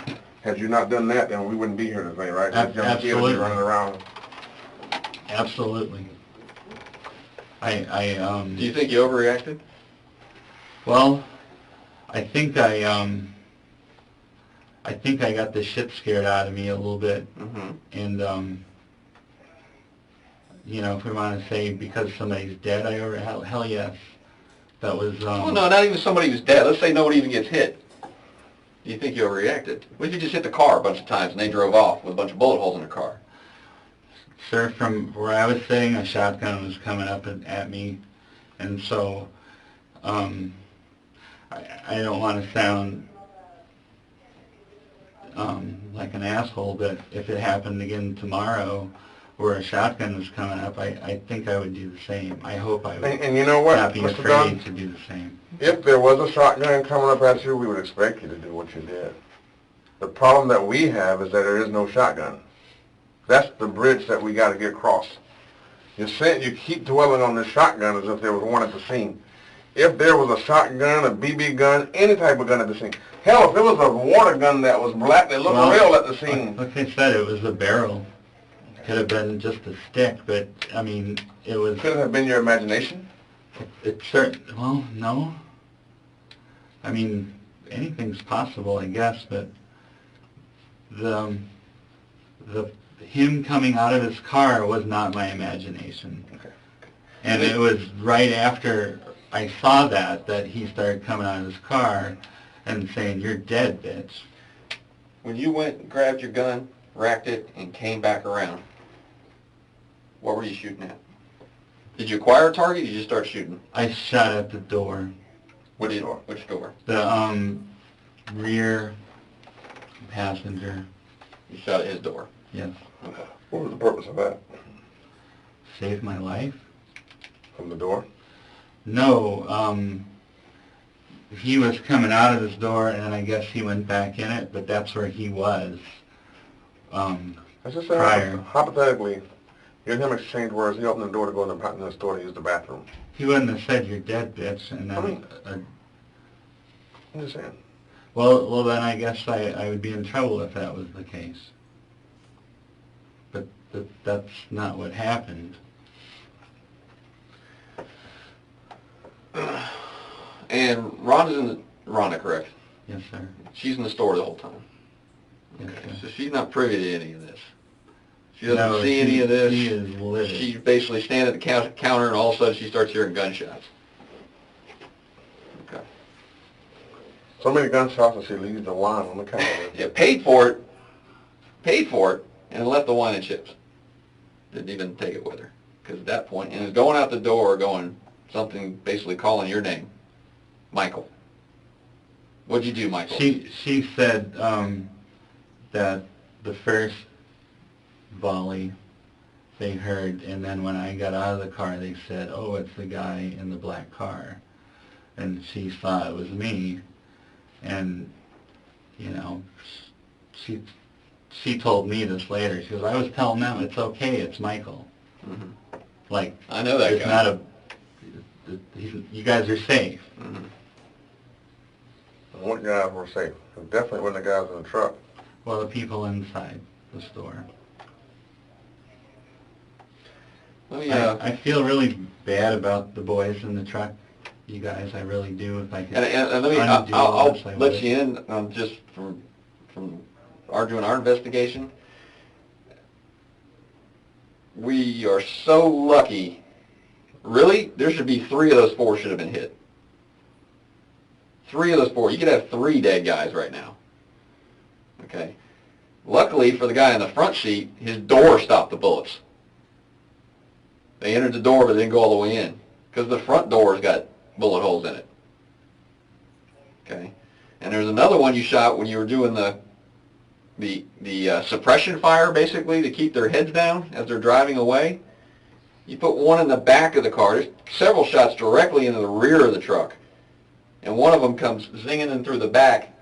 had you not done that, then we wouldn't be here today, right? These young kids would be Absolutely. running around. Absolutely. Do you think you overreacted? Well, I think I got the shit scared out of me a little bit, Mm-hmm. and you know, if we want to say because somebody's dead, hell yes, that was. Well, no, not even somebody who's dead. Let's say nobody even gets hit. Do you think you overreacted? What if you just hit the car a bunch of times and they drove off with a bunch of bullet holes in their car? Sir, from where I was sitting, a shotgun was coming up at me, and so I don't want to sound like an asshole, but if it happened again tomorrow where a shotgun was coming up, I think I would do the same. I hope I would And you know what, not be Mr. afraid Dunn? to do the same. If there was a shotgun coming up at you, we would expect you to do what you did. The problem that we have is that there is no shotgun. That's the bridge that we got to get across. You keep dwelling on the shotgun as if there was one at the scene. If there was a shotgun, a BB gun, any type of gun at the scene. Hell, if it was a water gun that was black that looked real at the scene. Like I said, it was a barrel. Could have been just a stick, but I mean, it was. Could it have been your imagination? Well, no. I mean, anything's possible, I guess, but him coming out of his car was not my imagination. Okay. And it was right after I saw that he started coming out of his car and saying, "You're dead, bitch." when you went and grabbed your gun, racked it, and came back around, what were you shooting at? Did you acquire a target, or did you just start shooting? I shot at the door. Which door? Which door? The rear passenger. You shot at his door? Yes. Okay. What was the purpose of that? Saved my life? From the door? No, he was coming out of his door, and I guess he went back in it, but that's where he was, I just said, prior. hypothetically, you and him exchange words, he opened the door to go in the store to use the bathroom. He wouldn't have said, "You're dead, bitch," and then, I'm just saying. well, then I guess I would be in trouble if that was the case. But that's not what happened. And Rhonda, correct? Yes, sir. She's in the store the whole time. Yes, Okay. sir. So she's not privy to any of this. She doesn't No, see any of this. She is livid. She's basically standing at the counter, and all of a sudden she starts hearing gunshots. Okay. So many gunshots and she leaves the line on the counter. Yeah, paid for it, and left the wine and chips. Didn't even take it with her. Because at that point, and is going out the door going something, basically calling your name. Michael. What'd you do, Michael? She said that the first volley they heard, and then when I got out of the car, they said, "Oh, it's the guy in the black car," and she thought it was me, and you know, she told me this later. She goes, "I was telling them it's okay, it's Michael." Mm-hmm. Like, I know that it's guy. not a. You guys are safe. Mm-hmm. What guys were safe? It definitely wasn't the guys in the truck. Well, the people inside the store. Let me, I feel really bad about the boys in the truck, you guys. I really do. If I could and let me, undo I'll this, I let would. you in on just from doing our investigation. We are so lucky. Really, there should be 3 of those 4 should have been hit. 3 of those 4. You could have 3 dead guys right now. Okay. Luckily for the guy in the front seat, his door stopped the bullets. They entered the door but didn't go all the way in because the front door's got bullet holes in it. Okay. And there's another one you shot when you were doing the suppression fire, basically, to keep their heads down as they're driving away. You put one in the back of the car. There's several shots directly into the rear of the truck. And one of them comes zinging in through the back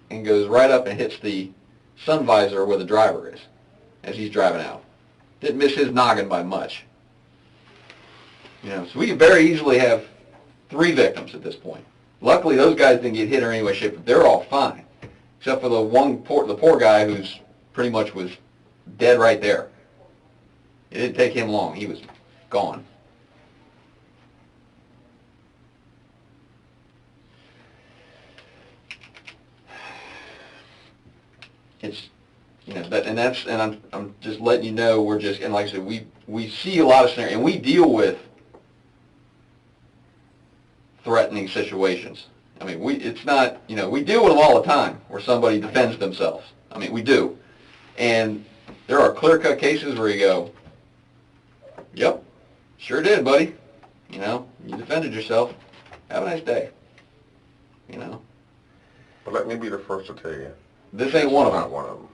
and goes right up and hits the sun visor where the driver is as he's driving out. Didn't miss his noggin by much. You know, so we could very easily have 3 victims at this point. Luckily, those guys didn't get hit or any way, shape, but they're all fine, except for the poor guy who's pretty much was dead right there. It didn't take him long; he was gone. It's, you know, and I'm just letting you know, we're just, and like I said, we see a lot of scenarios, and we deal with threatening situations. I mean, it's not, you know, we deal with them all the time where somebody defends themselves. I mean, we do. And there are clear-cut cases where you go, yep, sure did, buddy. You know, you defended yourself. Have a nice day. You know. But let me be the first to tell you. This ain't one of Not them. one of them.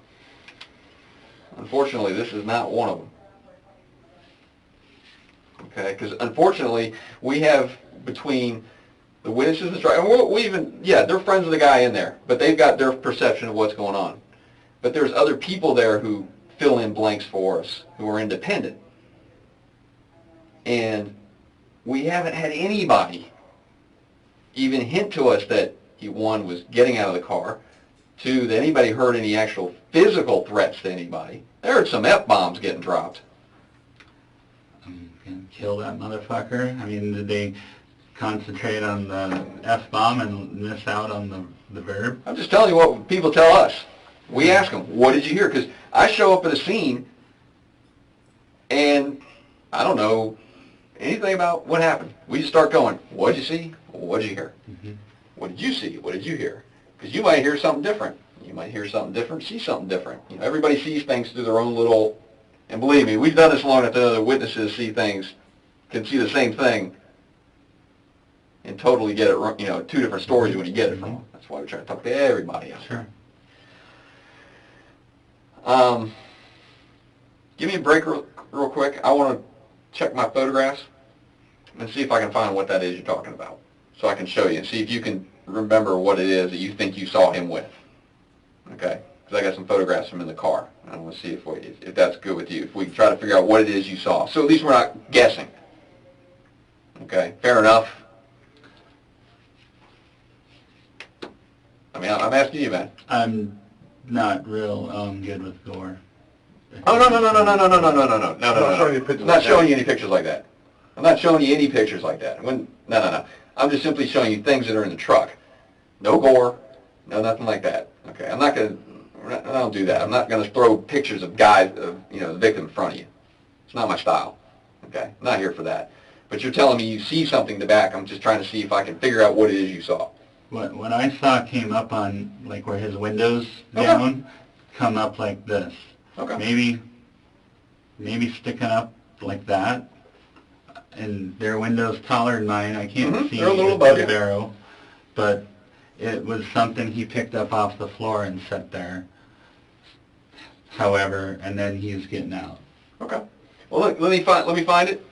Unfortunately, this is not one of them. Okay, because unfortunately, we have between the witnesses and and we even, yeah, they're friends of the guy in there, but they've got their perception of what's going on. But there's other people there who fill in blanks for us, who are independent. And we haven't had anybody even hint to us that one was getting out of the car, 2, that anybody heard any actual physical threats to anybody. There are some F-bombs getting dropped. I'm gonna kill that motherfucker. I mean, did they concentrate on the F-bomb and miss out on the verb? I'm just telling you what people tell us. We ask them, what did you hear? Because I show up at a scene and I don't know anything about what happened. We just start going, what did you see? What did you hear? Mm-hmm. What did you see? What did you hear? Because you might hear something different. You You might hear something different, see something different. You know, everybody sees things through their own little, and believe me, we've done this long enough that other witnesses see things, can see the same thing, and totally get it wrong, you know, two different stories when you get it from them. That's why we try to talk to everybody out there. Sure. Give me a break real quick. I want to check my photographs and see if I can find what that is you're talking about, so I can show you and see if you can remember what it is that you think you saw him with. Okay? Because I got some photographs from in the car. I want to see if that's good with you. If we can try to figure out what it is you saw, so at least we're not guessing. Okay? Fair enough. I mean, I'm asking you, man. I'm not real good with gore. Oh, no. I'm not showing you any pictures like that. I'm not showing you any pictures like that. No. I'm just simply showing you things that are in the truck. No gore, no nothing like that. Okay, I don't do that. I'm not going to throw pictures of guys, the victim in front of you. It's not my style. Okay, I'm not here for that. But you're telling me you see something in the back. I'm just trying to see if I can figure out what it is you saw. What I saw came up on, like, where his window's down, come up like this. Okay. Maybe sticking up like that. And their window's taller than mine. I can't see They're a little above you. the barrel. But it was something he picked up off the floor and set there. However, and then he's getting out. Okay. Well, look, let me find it,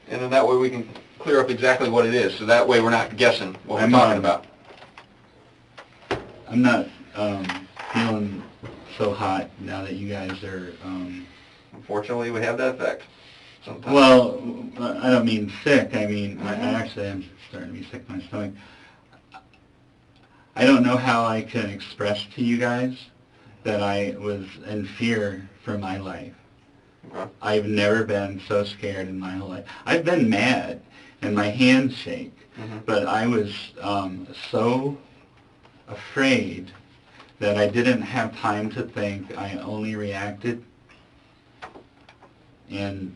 and then that way we can clear up exactly what it is. So that way we're not guessing what we're talking about. I'm not feeling so hot now that you guys are... Unfortunately, we have that effect sometimes. Well, I don't mean sick. I mean, I actually am starting to be sick in my stomach. I don't know how I can express to you guys that I was in fear for my life. Okay. I've never been so scared in my whole life. I've been mad, and my hands shake, but I was so afraid that I didn't have time to think. I only reacted, and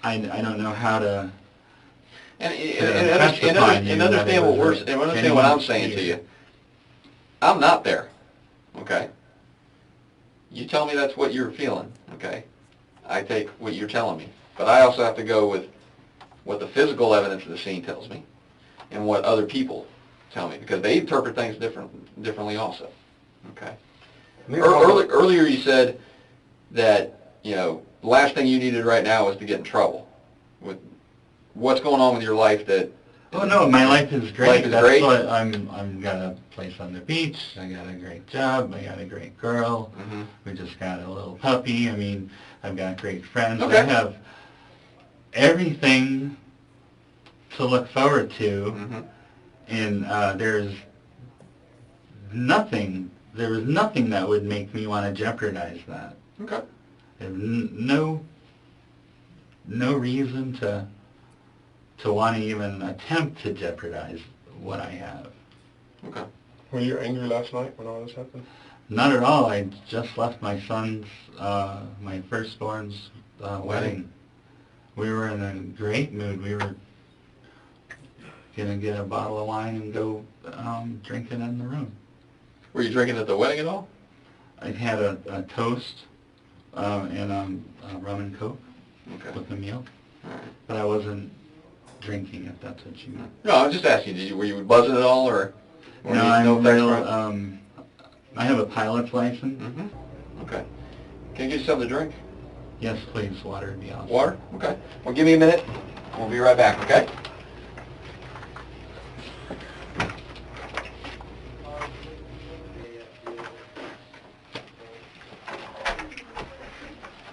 I don't know how to... understand what I'm saying to you. I'm not there, okay? You tell me that's what you're feeling, okay? I take what you're telling me. But I also have to go with what the physical evidence of the scene tells me and what other people tell me, because they interpret things differently also, okay? Earlier you said that, the last thing you needed right now was to get in trouble. With what's going on with your life that... Oh, no, my life is great. Life is great? What I'm got a place on the beach. I got a great job. I got a great girl. We just got a little puppy. I mean, I've got great friends. Okay. I have everything to look forward to, and there was nothing that would make me want to jeopardize that. Okay. There's no reason to want to even attempt to jeopardize what I have. Okay. Were you angry last night when all this happened? Not at all. I just left my son's, my firstborn's wedding. We were in a great mood. We were going to get a bottle of wine and go drinking in the room. Were you drinking at the wedding at all? I had a toast and rum and Coke with the meal. All right. But I wasn't drinking, if that's what you meant. No, I was just asking, were you buzzing at all, or No, I'm real, I have a pilot's license. Okay. Can I get you something to drink? Yes, please, water would be awesome. Water? Okay. Well, give me a minute. We'll be right back, okay?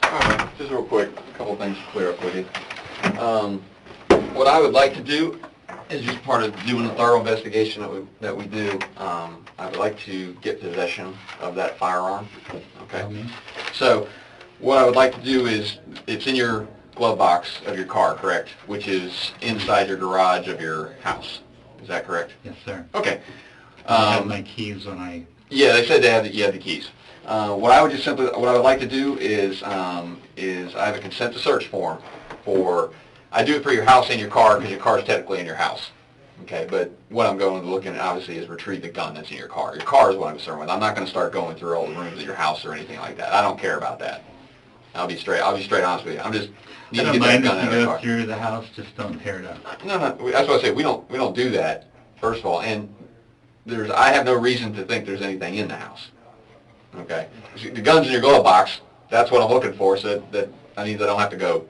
All right, just real quick, a couple things to clear up with you. What I would like to do is just part of doing a thorough investigation that we do. I would like to get possession of that firearm, okay? So what I would like to do is, it's in your glove box of your car, correct? Which is inside your garage of your house. Is that correct? Yes, sir. Okay. I have my keys when I... Yeah, they said you had the keys. What I would like to do is I have a consent to search form for... I do it for your house and your car because your car is technically in your house. Okay, but what I'm going to look at obviously is retrieve the gun that's in your car. Your car is what I'm concerned with. I'm not going to start going through all the rooms at your house or anything like that. I don't care about that. I'll be straight honest with you. I'm just need I to don't get that mind gun if out you of the go car. through the house, just don't tear it up. No, that's what I say. We don't do that. First of all, and I have no reason to think there's anything in the house. Okay, the gun's in your glove box. That's what I'm looking for, so that I don't have to go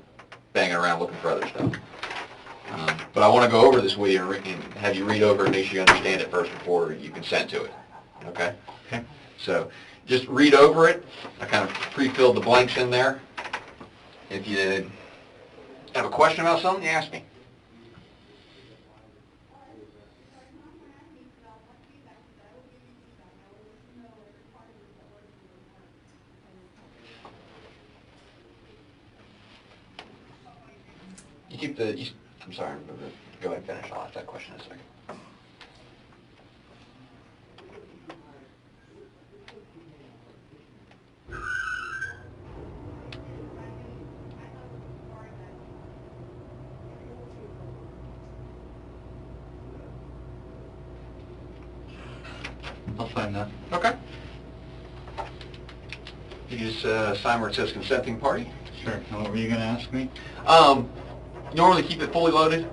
banging around looking for other stuff. But I want to go over this with you and have you read over it and make sure you understand it first before you consent to it. Okay? Okay. So just read over it. I kind of pre-filled the blanks in there. If you have a question about something, you ask me. I'm sorry, go ahead and finish. I'll ask that question in a second. I'll find that. Okay. You just sign where it says consenting party. Sure. And what were you going to ask me? Normally keep it fully loaded.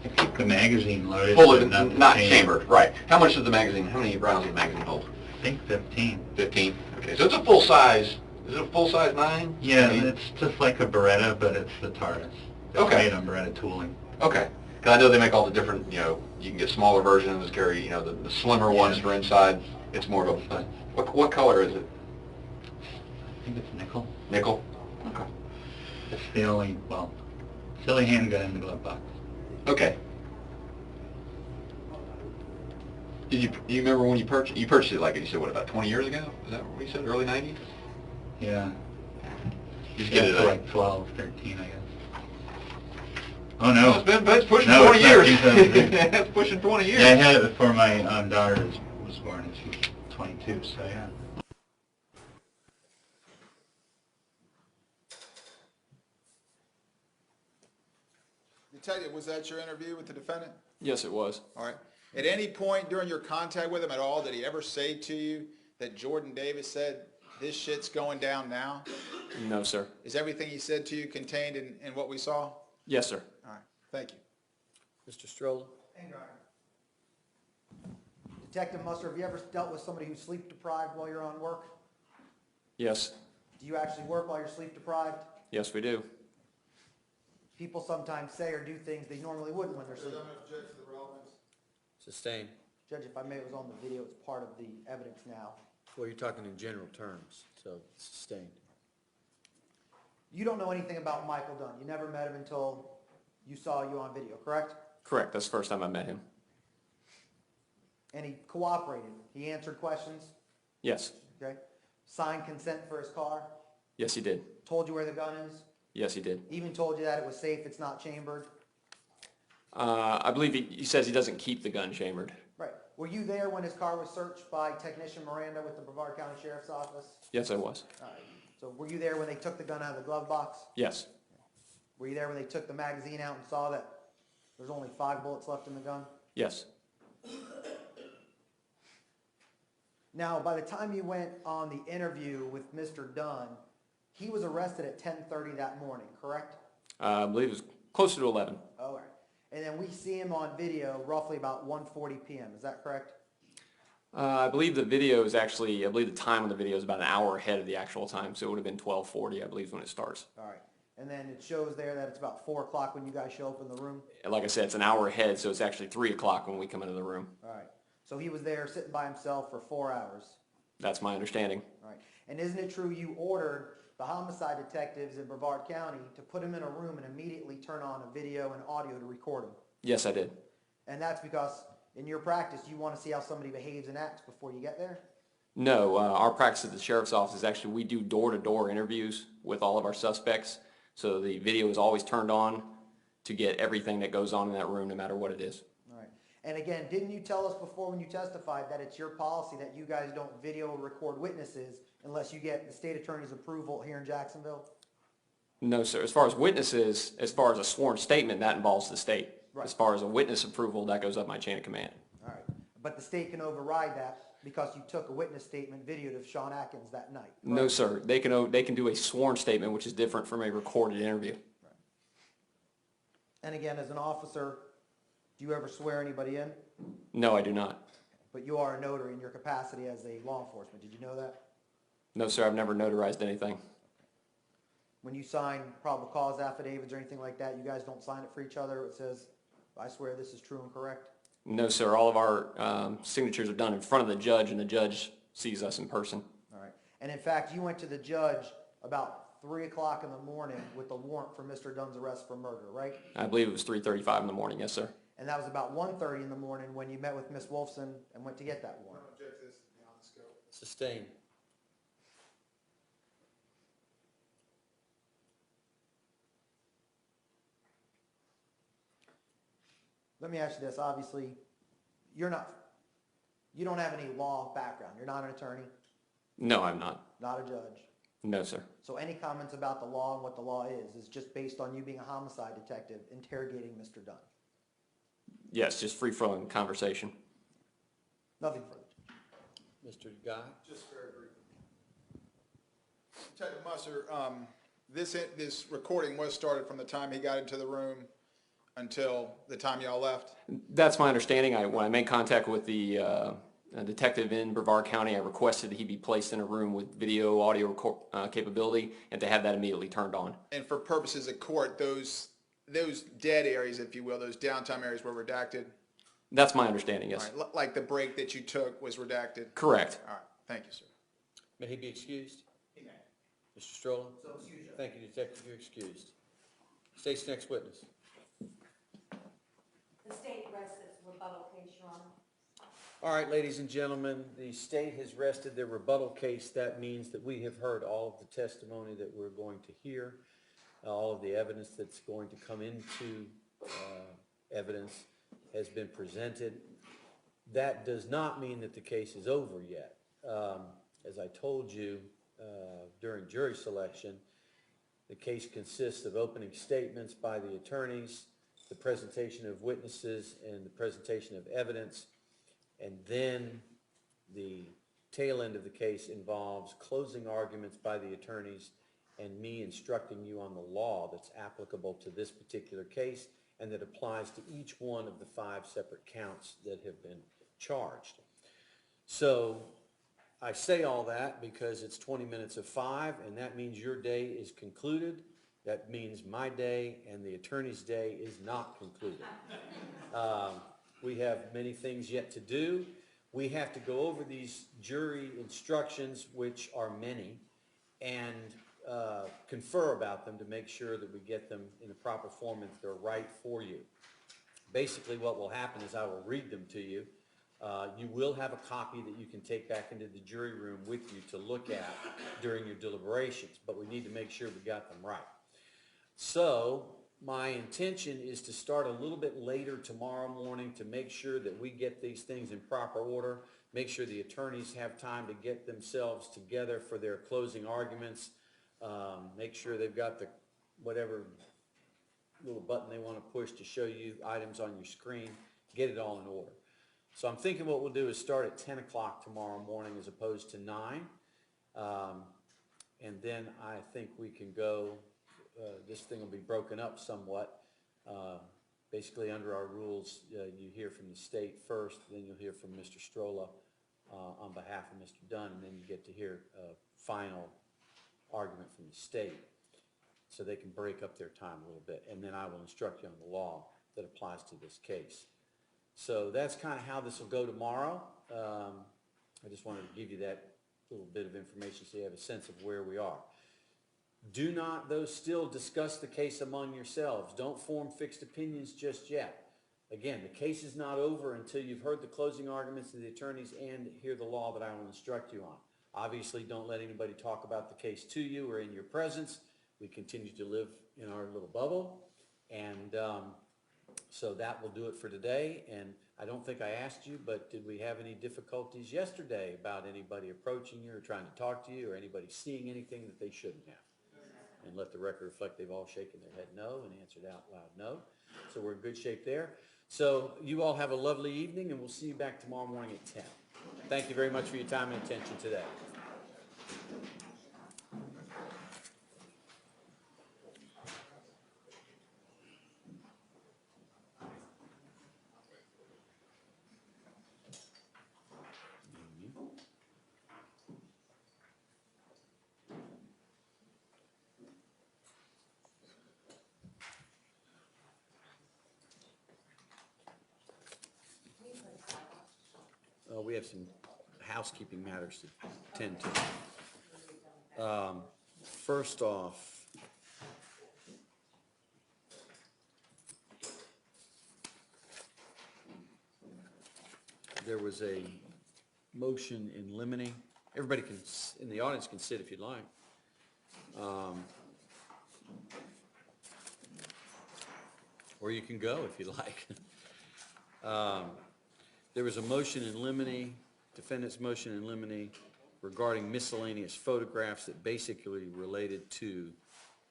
I keep the magazine loaded. Fully, but not chambered. chambered. Right. How much does the magazine? How many rounds does the magazine hold? I think 15. 15. Okay. So it's a full size. Is it a full size 9? Yeah, 8? it's just like a Beretta, but it's the TARDIS. It's Okay. made on Beretta tooling. Okay. Because I know they make all the different. You can get smaller versions. Carry the slimmer ones that are inside. It's more of a. What color is it? I think it's nickel. Nickel. Okay. It's the only handgun in the glove box. Okay. Did you remember when you purchased? You purchased it like you said, what, about 20 years ago? Is that what you said? Early 90s? Yeah. Just get it for like 12, 13, I guess. Oh no. It's pushing No, 20 it's not years. 2003. It's pushing 20 years. Yeah, I had it before my daughter was born, and she's 22, so yeah. Detective, was that your interview with the defendant? Yes, it was. All right. At any point during your contact with him at all, did he ever say to you that Jordan Davis said, this shit's going down now? No, sir. Is everything he said to you contained in what we saw? Yes, sir. All right. Thank you. Mr. Stroller? Detective Musser, have you ever dealt with somebody who's sleep deprived while you're on work? Yes. Do you actually work while you're sleep deprived? Yes, we do. People sometimes say or do things they normally wouldn't when they're sleeping. Sustained. Judge, if I may, it was on the video. It's part of the evidence now. Well, you're talking in general terms, so sustained. You don't know anything about Michael Dunn. You never met him until you saw you on video, correct? Correct. That's the first time I met him. And he cooperated. He answered questions, Yes. okay? Signed consent for his car. Yes, he did. Told you where the gun is. Yes, he did. Even told you that it was safe, it's not chambered. I believe he says he doesn't keep the gun chambered. Right. Were you there when his car was searched by Technician Miranda with the Brevard County Sheriff's Office? Yes, I was. All right. So were you there when they took the gun out of the glove box? Yes. Were you there when they took the magazine out and saw that there's only 5 bullets left in the gun? Yes. Now, by the time you went on the interview with Mr. Dunn, he was arrested at 10:30 that morning, correct? I believe it was closer to 11. All right. And then we see him on video roughly about 1:40 p.m. Is that correct? I believe the video is actually, I believe the time on the video is about an hour ahead of the actual time, so it would have been 12:40, I believe, when it starts. All right. And then it shows there that it's about 4 o'clock when you guys show up in the room? And like I said, it's an hour ahead, so it's actually 3 o'clock when we come into the room. All right. So he was there sitting by himself for 4 hours? That's my understanding. All right. And isn't it true you ordered the homicide detectives in Brevard County to put him in a room and immediately turn on a video and audio to record him? Yes, I did. And that's because in your practice, you want to see how somebody behaves and acts before you get there? No, our practice at the sheriff's office is actually we do door-to-door interviews with all of our suspects. So the video is always turned on to get everything that goes on in that room, no matter what it is. All right. And again, didn't you tell us before when you testified that it's your policy that you guys don't video or record witnesses unless you get the state attorney's approval here in Jacksonville? No, sir. As far as witnesses, as far as a sworn statement, that involves the state. As far as a witness approval, that goes up my chain of command. All right. But the state can override that because you took a witness statement videoed of Sean Atkins that night. No, correct? sir. They can do a sworn statement, which is different from a recorded interview. And again, as an officer, do you ever swear anybody in? No, I do not. But you are a notary in your capacity as a law enforcement. Did you know that? No, sir. I've never notarized anything. When you sign probable cause affidavits or anything like that, you guys don't sign it for each other? It says, I swear this is true and correct? No, sir. All of our signatures are done in front of the judge, and the judge sees us in person. All right. And in fact, you went to the judge about 3 o'clock in the morning with the warrant for Mr. Dunn's arrest for murder, right? I believe it was 3:35 in the morning. Yes, sir. And that was about 1:30 in the morning when you met with Miss Wolfson and went to get that warrant. I don't object to this beyond the scope. Sustained. Let me ask you this, obviously, you don't have any law background. You're not an attorney, No, I'm not. not a judge. No, sir. So any comments about the law and what the law is just based on you being a homicide detective interrogating Mr. Dunn. Yes, just free-flowing conversation. Nothing further. Mr. Guy? Just very briefly. Detective Musser, this recording was started from the time he got into the room until the time y'all left? That's my understanding. When I made contact with the detective in Brevard County, I requested that he be placed in a room with video, audio capability, and to have that immediately turned on. And for purposes of court, those dead areas, if you will, those downtime areas were redacted? That's my understanding, yes. All right, like the break that you took was redacted? Correct. All right, thank you, sir. May he be excused? He may. Mr. Stroller? So excuse you. Thank you, Detective, you're excused. State's next witness. The state rests its rebuttal case, Your Honor. All right, ladies and gentlemen, the state has rested their rebuttal case. That means that we have heard all of the testimony that we're going to hear, all of the evidence that's going to come into evidence has been presented. That does not mean that the case is over yet. As I told you during jury selection, the case consists of opening statements by the attorneys, the presentation of witnesses, and the presentation of evidence. And then the tail end of the case involves closing arguments by the attorneys and me instructing you on the law that's applicable to this particular case and that applies to each one of the 5 separate counts that have been charged. So I say all that because it's 20 minutes of 5, and that means your day is concluded. That means my day and the attorney's day is not concluded. We have many things yet to do. We have to go over these jury instructions, which are many, and confer about them to make sure that we get them in the proper form and that they're right for you. Basically, what will happen is I will read them to you. You will have a copy that you can take back into the jury room with you to look at during your deliberations, but we need to make sure we got them right. So my intention is to start a little bit later tomorrow morning to make sure that we get these things in proper order, make sure the attorneys have time to get themselves together for their closing arguments, make sure they've got the whatever little button they want to push to show you items on your screen, get it all in order. So I'm thinking what we'll do is start at 10 o'clock tomorrow morning as opposed to 9. And then I think we can go, this thing will be broken up somewhat. Basically under our rules, you hear from the state first, then you'll hear from Mr. Strolla on behalf of Mr. Dunn, and then you get to hear a final argument from the state. So they can break up their time a little bit, and then I will instruct you on the law that applies to this case. So that's kind of how this will go tomorrow. I just wanted to give you that little bit of information so you have a sense of where we are. Do not, though, still discuss the case among yourselves. Don't form fixed opinions just yet. Again, the case is not over until you've heard the closing arguments of the attorneys and hear the law that I will instruct you on. Obviously, don't let anybody talk about the case to you or in your presence. We continue to live in our little bubble, and so that will do it for today. And I don't think I asked you, but did we have any difficulties yesterday about anybody approaching you or trying to talk to you or anybody seeing anything that they shouldn't have? and let the record reflect they've all shaken their head no and answered out loud no. So we're in good shape there. So you all have a lovely evening, and we'll see you back tomorrow morning at 10. Thank you very much for your time and attention today. We have some housekeeping matters to attend to. First off, there was a motion in limine. Everybody can, in the audience can sit if you'd like. Or you can go if you like. There was a motion in limine, defendant's motion in limine regarding miscellaneous photographs that basically related to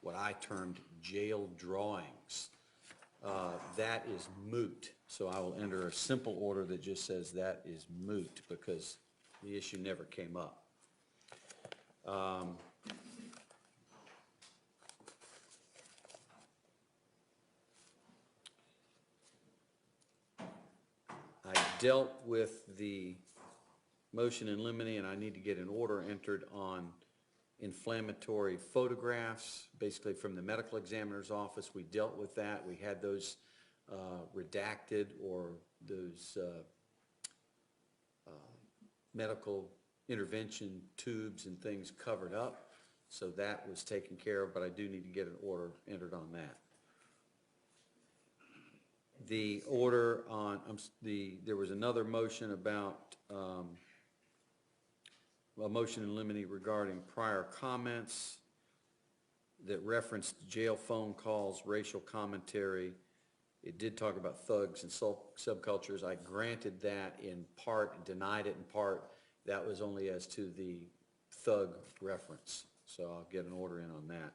what I termed jail drawings. That is moot, so I will enter a simple order that just says that is moot because the issue never came up. I dealt with the motion in limine, and I need to get an order entered on inflammatory photographs, basically from the medical examiner's office. We dealt with that. We had those redacted, or those medical intervention tubes and things covered up. So that was taken care of, but I do need to get an order entered on that. The order on, there was another motion about, a motion in limine regarding prior comments that referenced jail phone calls, racial commentary. It did talk about thugs and subcultures. I granted that in part, denied it in part. That was only as to the thug reference. So I'll get an order in on that.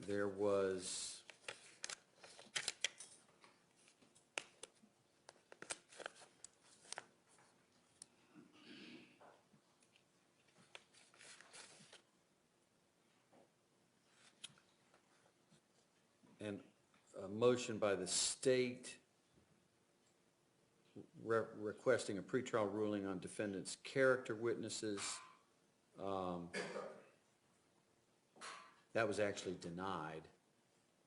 There was a motion by the state requesting a pretrial ruling on defendant's character witnesses. That was actually denied,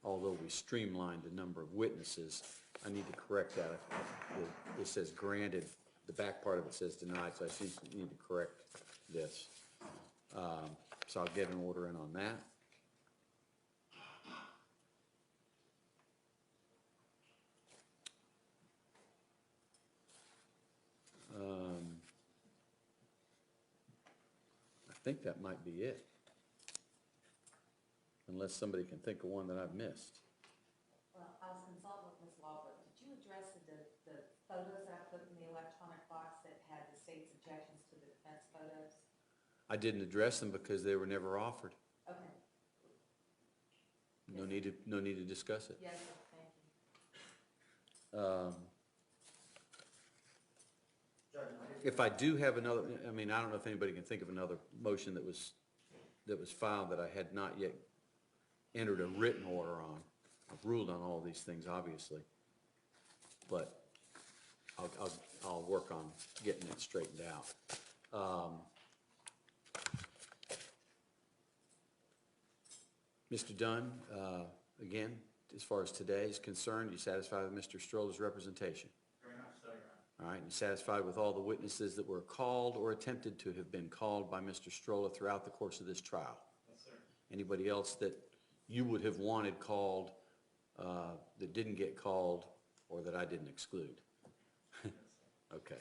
although we streamlined the number of witnesses. I need to correct that. It says granted, the back part of it says denied, so I need to correct this. So I'll get an order in on that. I think that might be it. Unless somebody can think of one that I've missed. Well, I was consulting with Ms. Walbrook. Did you address the photos I put in the electronic box that had the state's objections to the defense photos? I didn't address them because they were never offered. Okay. No need to discuss it. Yes, sir. Thank you. If I do have another, I mean, I don't know if anybody can think of another motion that was filed that I had not yet entered a written order on. I've ruled on all these things, obviously, but I'll work on getting it straightened out. Mr. Dunn, again, as far as today is concerned, you satisfied with Mr. Stroller's representation? Very much so, Your Honor. All right, you satisfied with all the witnesses that were called or attempted to have been called by Mr. Stroller throughout the course of this trial? Yes, sir. Anybody else that you would have wanted called that didn't get called or that I didn't exclude? Okay.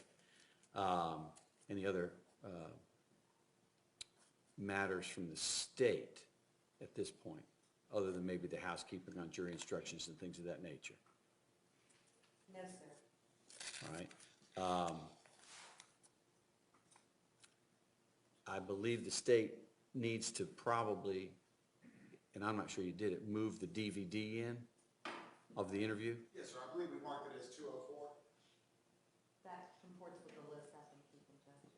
Any other matters from the state at this point? other than maybe the housekeeping on jury instructions and things of that nature? No, sir. All right. I believe the state needs to probably, and I'm not sure you did it, move the DVD in of the interview? Yes, sir, I believe we marked it as 204. That comports with the list I've been keeping, Judge.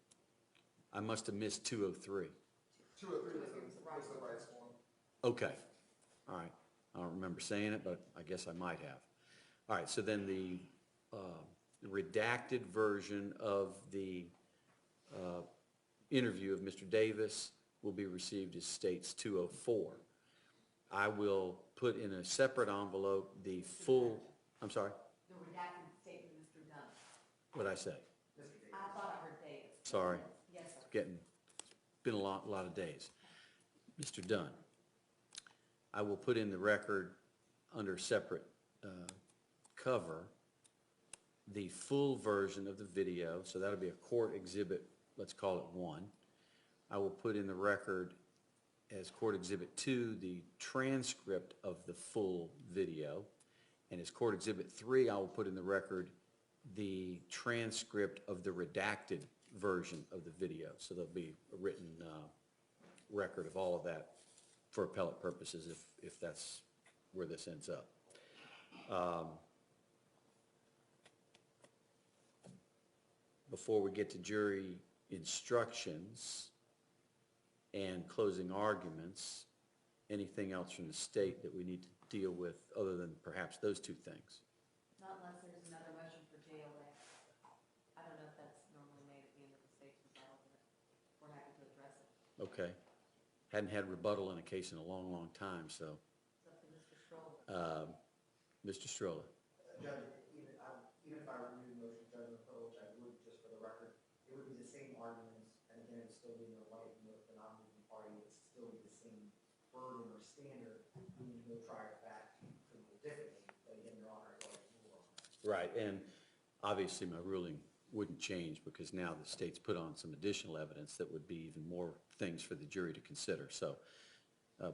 I must have missed 203. 203 was the rights one. Okay, all right. I don't remember saying it, but I guess I might have. All right, so then the redacted version of the interview of Mr. Davis will be received as states 204. I will put in a separate envelope the full, I'm sorry, The redacted statement, Mr. Dunn. what'd I say? I thought I heard Davis. Sorry, Yes, sir. it's been a lot of days. Mr. Dunn, I will put in the record under separate cover the full version of the video, so that'll be a court exhibit, let's call it 1. I will put in the record as court exhibit 2 the transcript of the full video, and as court exhibit 3 I will put in the record the transcript of the redacted version of the video. So there'll be a written record of all of that for appellate purposes if that's where this ends up. Before we get to jury instructions and closing arguments, anything else from the state that we need to deal with other than perhaps those two things? Not unless there's another motion for JLA. I don't know if that's normally made at the end of the state's rebuttal, but we're happy to address it. Okay. Hadn't had rebuttal in a case in a long, long time, so. It's up to Mr. Stroller. Mr. Stroller. Judge, even if I reviewed the motion judgment for which I would, just for the record, it would be the same arguments, and again, it'd still be in the light with the non-moving party, it'd still be the same burden or standard, meaning no trier of fact could rule differently, but again, Your Honor, it's already ruled on that. Right, and obviously my ruling wouldn't change because now the state's put on some additional evidence that would be even more things for the jury to consider. So,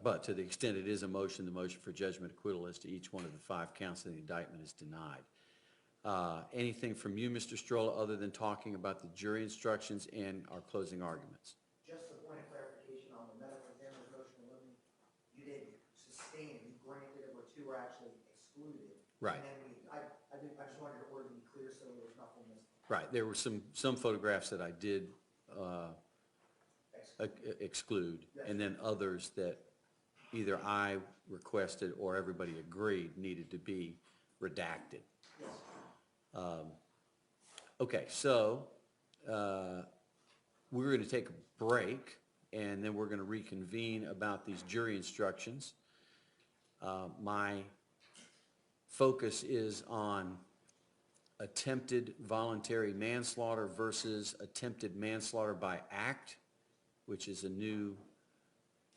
but to the extent it is a motion, the motion for judgment acquittal as to each one of the 5 counts of the indictment is denied. Anything from you, Mr. Stroller, other than talking about the jury instructions and our closing arguments? Just a point of clarification on the medical examiner's motion to limit, you didn't sustain it, you granted it, where 2 were actually excluded. Right. And then I just wanted your order to be clear so there was nothing missing. Right, there were some photographs that I did exclude, and then others that either I requested or everybody agreed needed to be redacted. Yes. Okay, so we're going to take a break, and then we're going to reconvene about these jury instructions. My focus is on attempted voluntary manslaughter versus attempted manslaughter by act, which is a new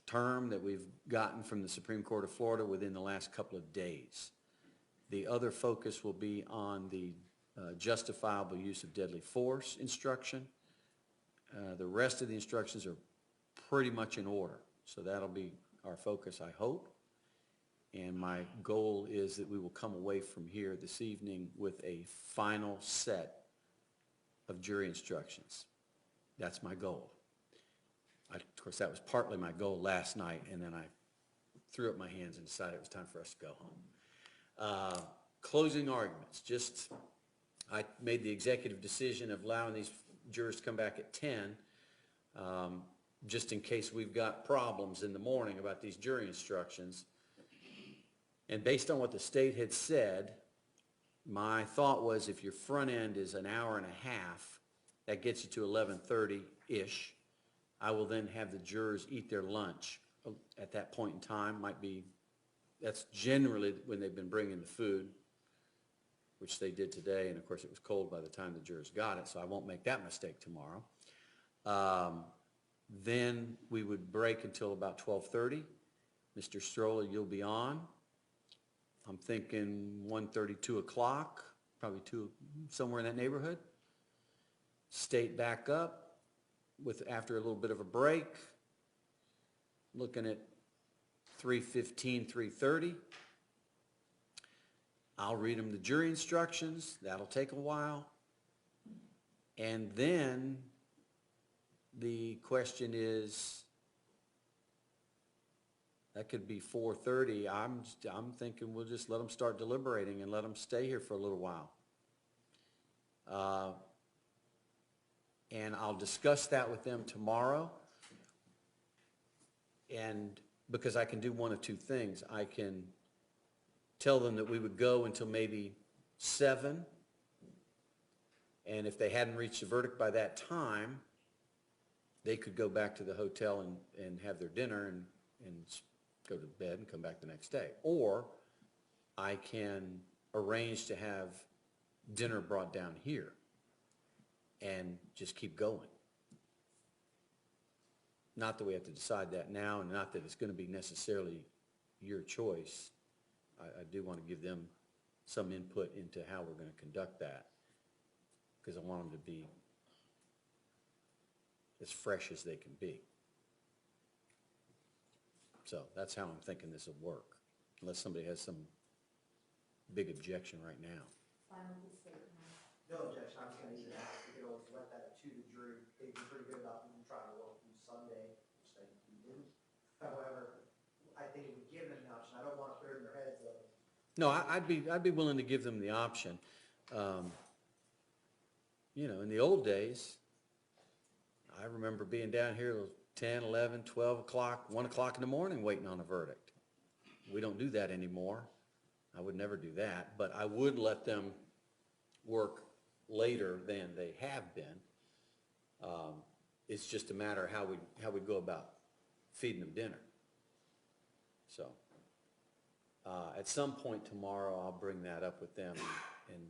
term that we've gotten from the Supreme Court of Florida within the last couple of days. The other focus will be on the justifiable use of deadly force instruction. The rest of the instructions are pretty much in order, so that'll be our focus, I hope. And my goal is that we will come away from here this evening with a final set of jury instructions. That's my goal. Of course, that was partly my goal last night, and then I threw up my hands and decided it was time for us to go home. Closing arguments. I made the executive decision of allowing these jurors to come back at 10, just in case we've got problems in the morning about these jury instructions. And based on what the state had said, my thought was if your front end is an hour and a half, that gets you to 11:30-ish. I will then have the jurors eat their lunch at that point in time. That's generally when they've been bringing the food, which they did today, and of course it was cold by the time the jurors got it, so I won't make that mistake tomorrow. Then we would break until about 12:30. Mr. Stroller, you'll be on. I'm thinking 1:30, 2 o'clock, probably 2, somewhere in that neighborhood. State back up after a little bit of a break, looking at 3:15, 3:30. I'll read them the jury instructions. That'll take a while. And then the question is, that could be 4:30. I'm thinking we'll just let them start deliberating and let them stay here for a little while. And I'll discuss that with them tomorrow. And because I can do one of two things. I can tell them that we would go until maybe 7. And if they hadn't reached a verdict by that time, they could go back to the hotel and have their dinner and go to bed and come back the next day. Or I can arrange to have dinner brought down here and just keep going. Not that we have to decide that now, and not that it's going to be necessarily your choice. I do want to give them some input into how we're going to conduct that, because I want them to be as fresh as they can be. So that's how I'm thinking this will work, unless somebody has some big objection right now. Final statement. No objection, I was gonna even ask, we could always let that to the jury. They've been pretty good about even trying to work through Sunday, which they didn't. However, I think it would give them an option. I don't want to put it in their heads of, No, I'd be willing to give them the option. You know, in the old days, I remember being down here till 10, 11, 12 o'clock, 1 o'clock in the morning waiting on a verdict. We don't do that anymore. I would never do that, but I would let them work later than they have been. It's just a matter of how we go about feeding them dinner. So at some point tomorrow, I'll bring that up with them, and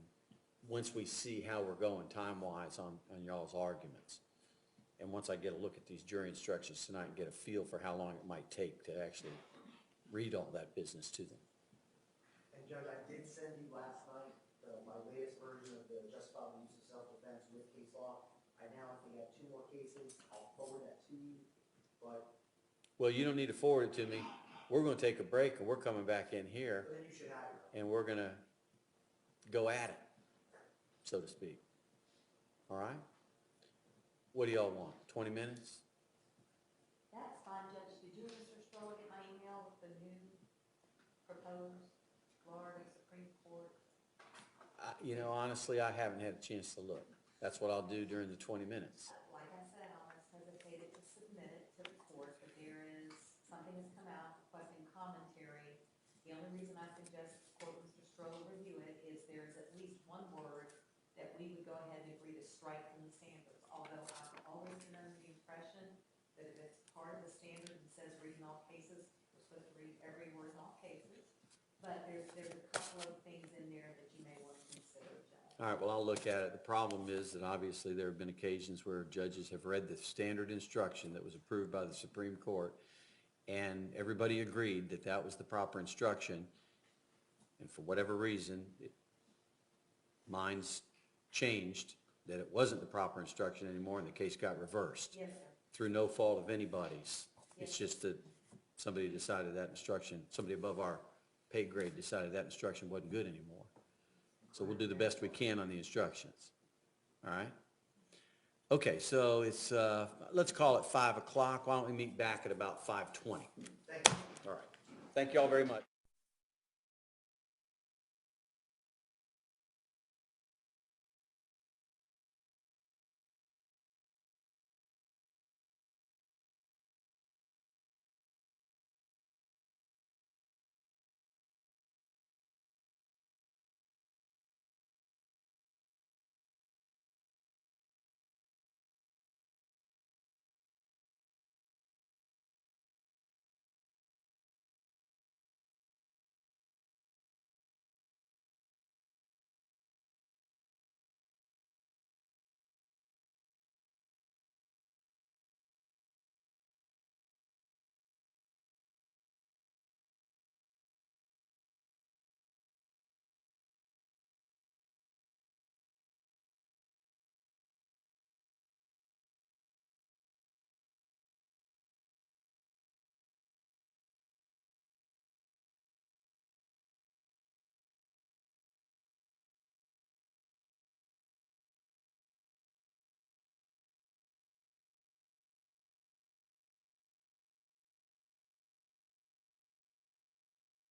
once we see how we're going time-wise on y'all's arguments, and once I get a look at these jury instructions tonight and get a feel for how long it might take to actually read all that business to them. and Judge, I did send you last night, my latest version of the justifiable use of self-defense with case law. I now think I have 2 more cases. I'll forward that to you, but Well, you don't need to forward it to me. We're going to take a break, and we're coming back in here, then you should have it. and we're going to go at it, so to speak. All right? What do y'all want, 20 minutes? That's fine, Judge. Did you and Mr. Stroller get my email with the new proposed Florida Supreme Court? You know, honestly, I haven't had a chance to look. That's what I'll do during the 20 minutes. Like I said, I almost hesitated to submit it to the court, but there is, something has come out requesting commentary. The only reason I suggest, quote, Mr. Stroller review it is there's at least one word that we would go ahead and agree to strike from the standards, although I've always been under the impression that if it's part of the standard and says read in all cases, we're supposed to read every word in all cases. But there's a couple of things in there that you may want to consider, Judge. All right, well, I'll look at it. The problem is that obviously there have been occasions where judges have read the standard instruction that was approved by the Supreme Court, and everybody agreed that that was the proper instruction, and for whatever reason, mine's changed, that it wasn't the proper instruction anymore, and the case got reversed. Yes, sir. Through no fault of anybody's. It's Yes. just that somebody decided that instruction, somebody above our pay grade decided that instruction wasn't good anymore. So we'll do the best we can on the instructions. All right? Okay, so it's, let's call it 5 o'clock. Why don't we meet back at about 5:20? Thank you. All right. Thank you all very much.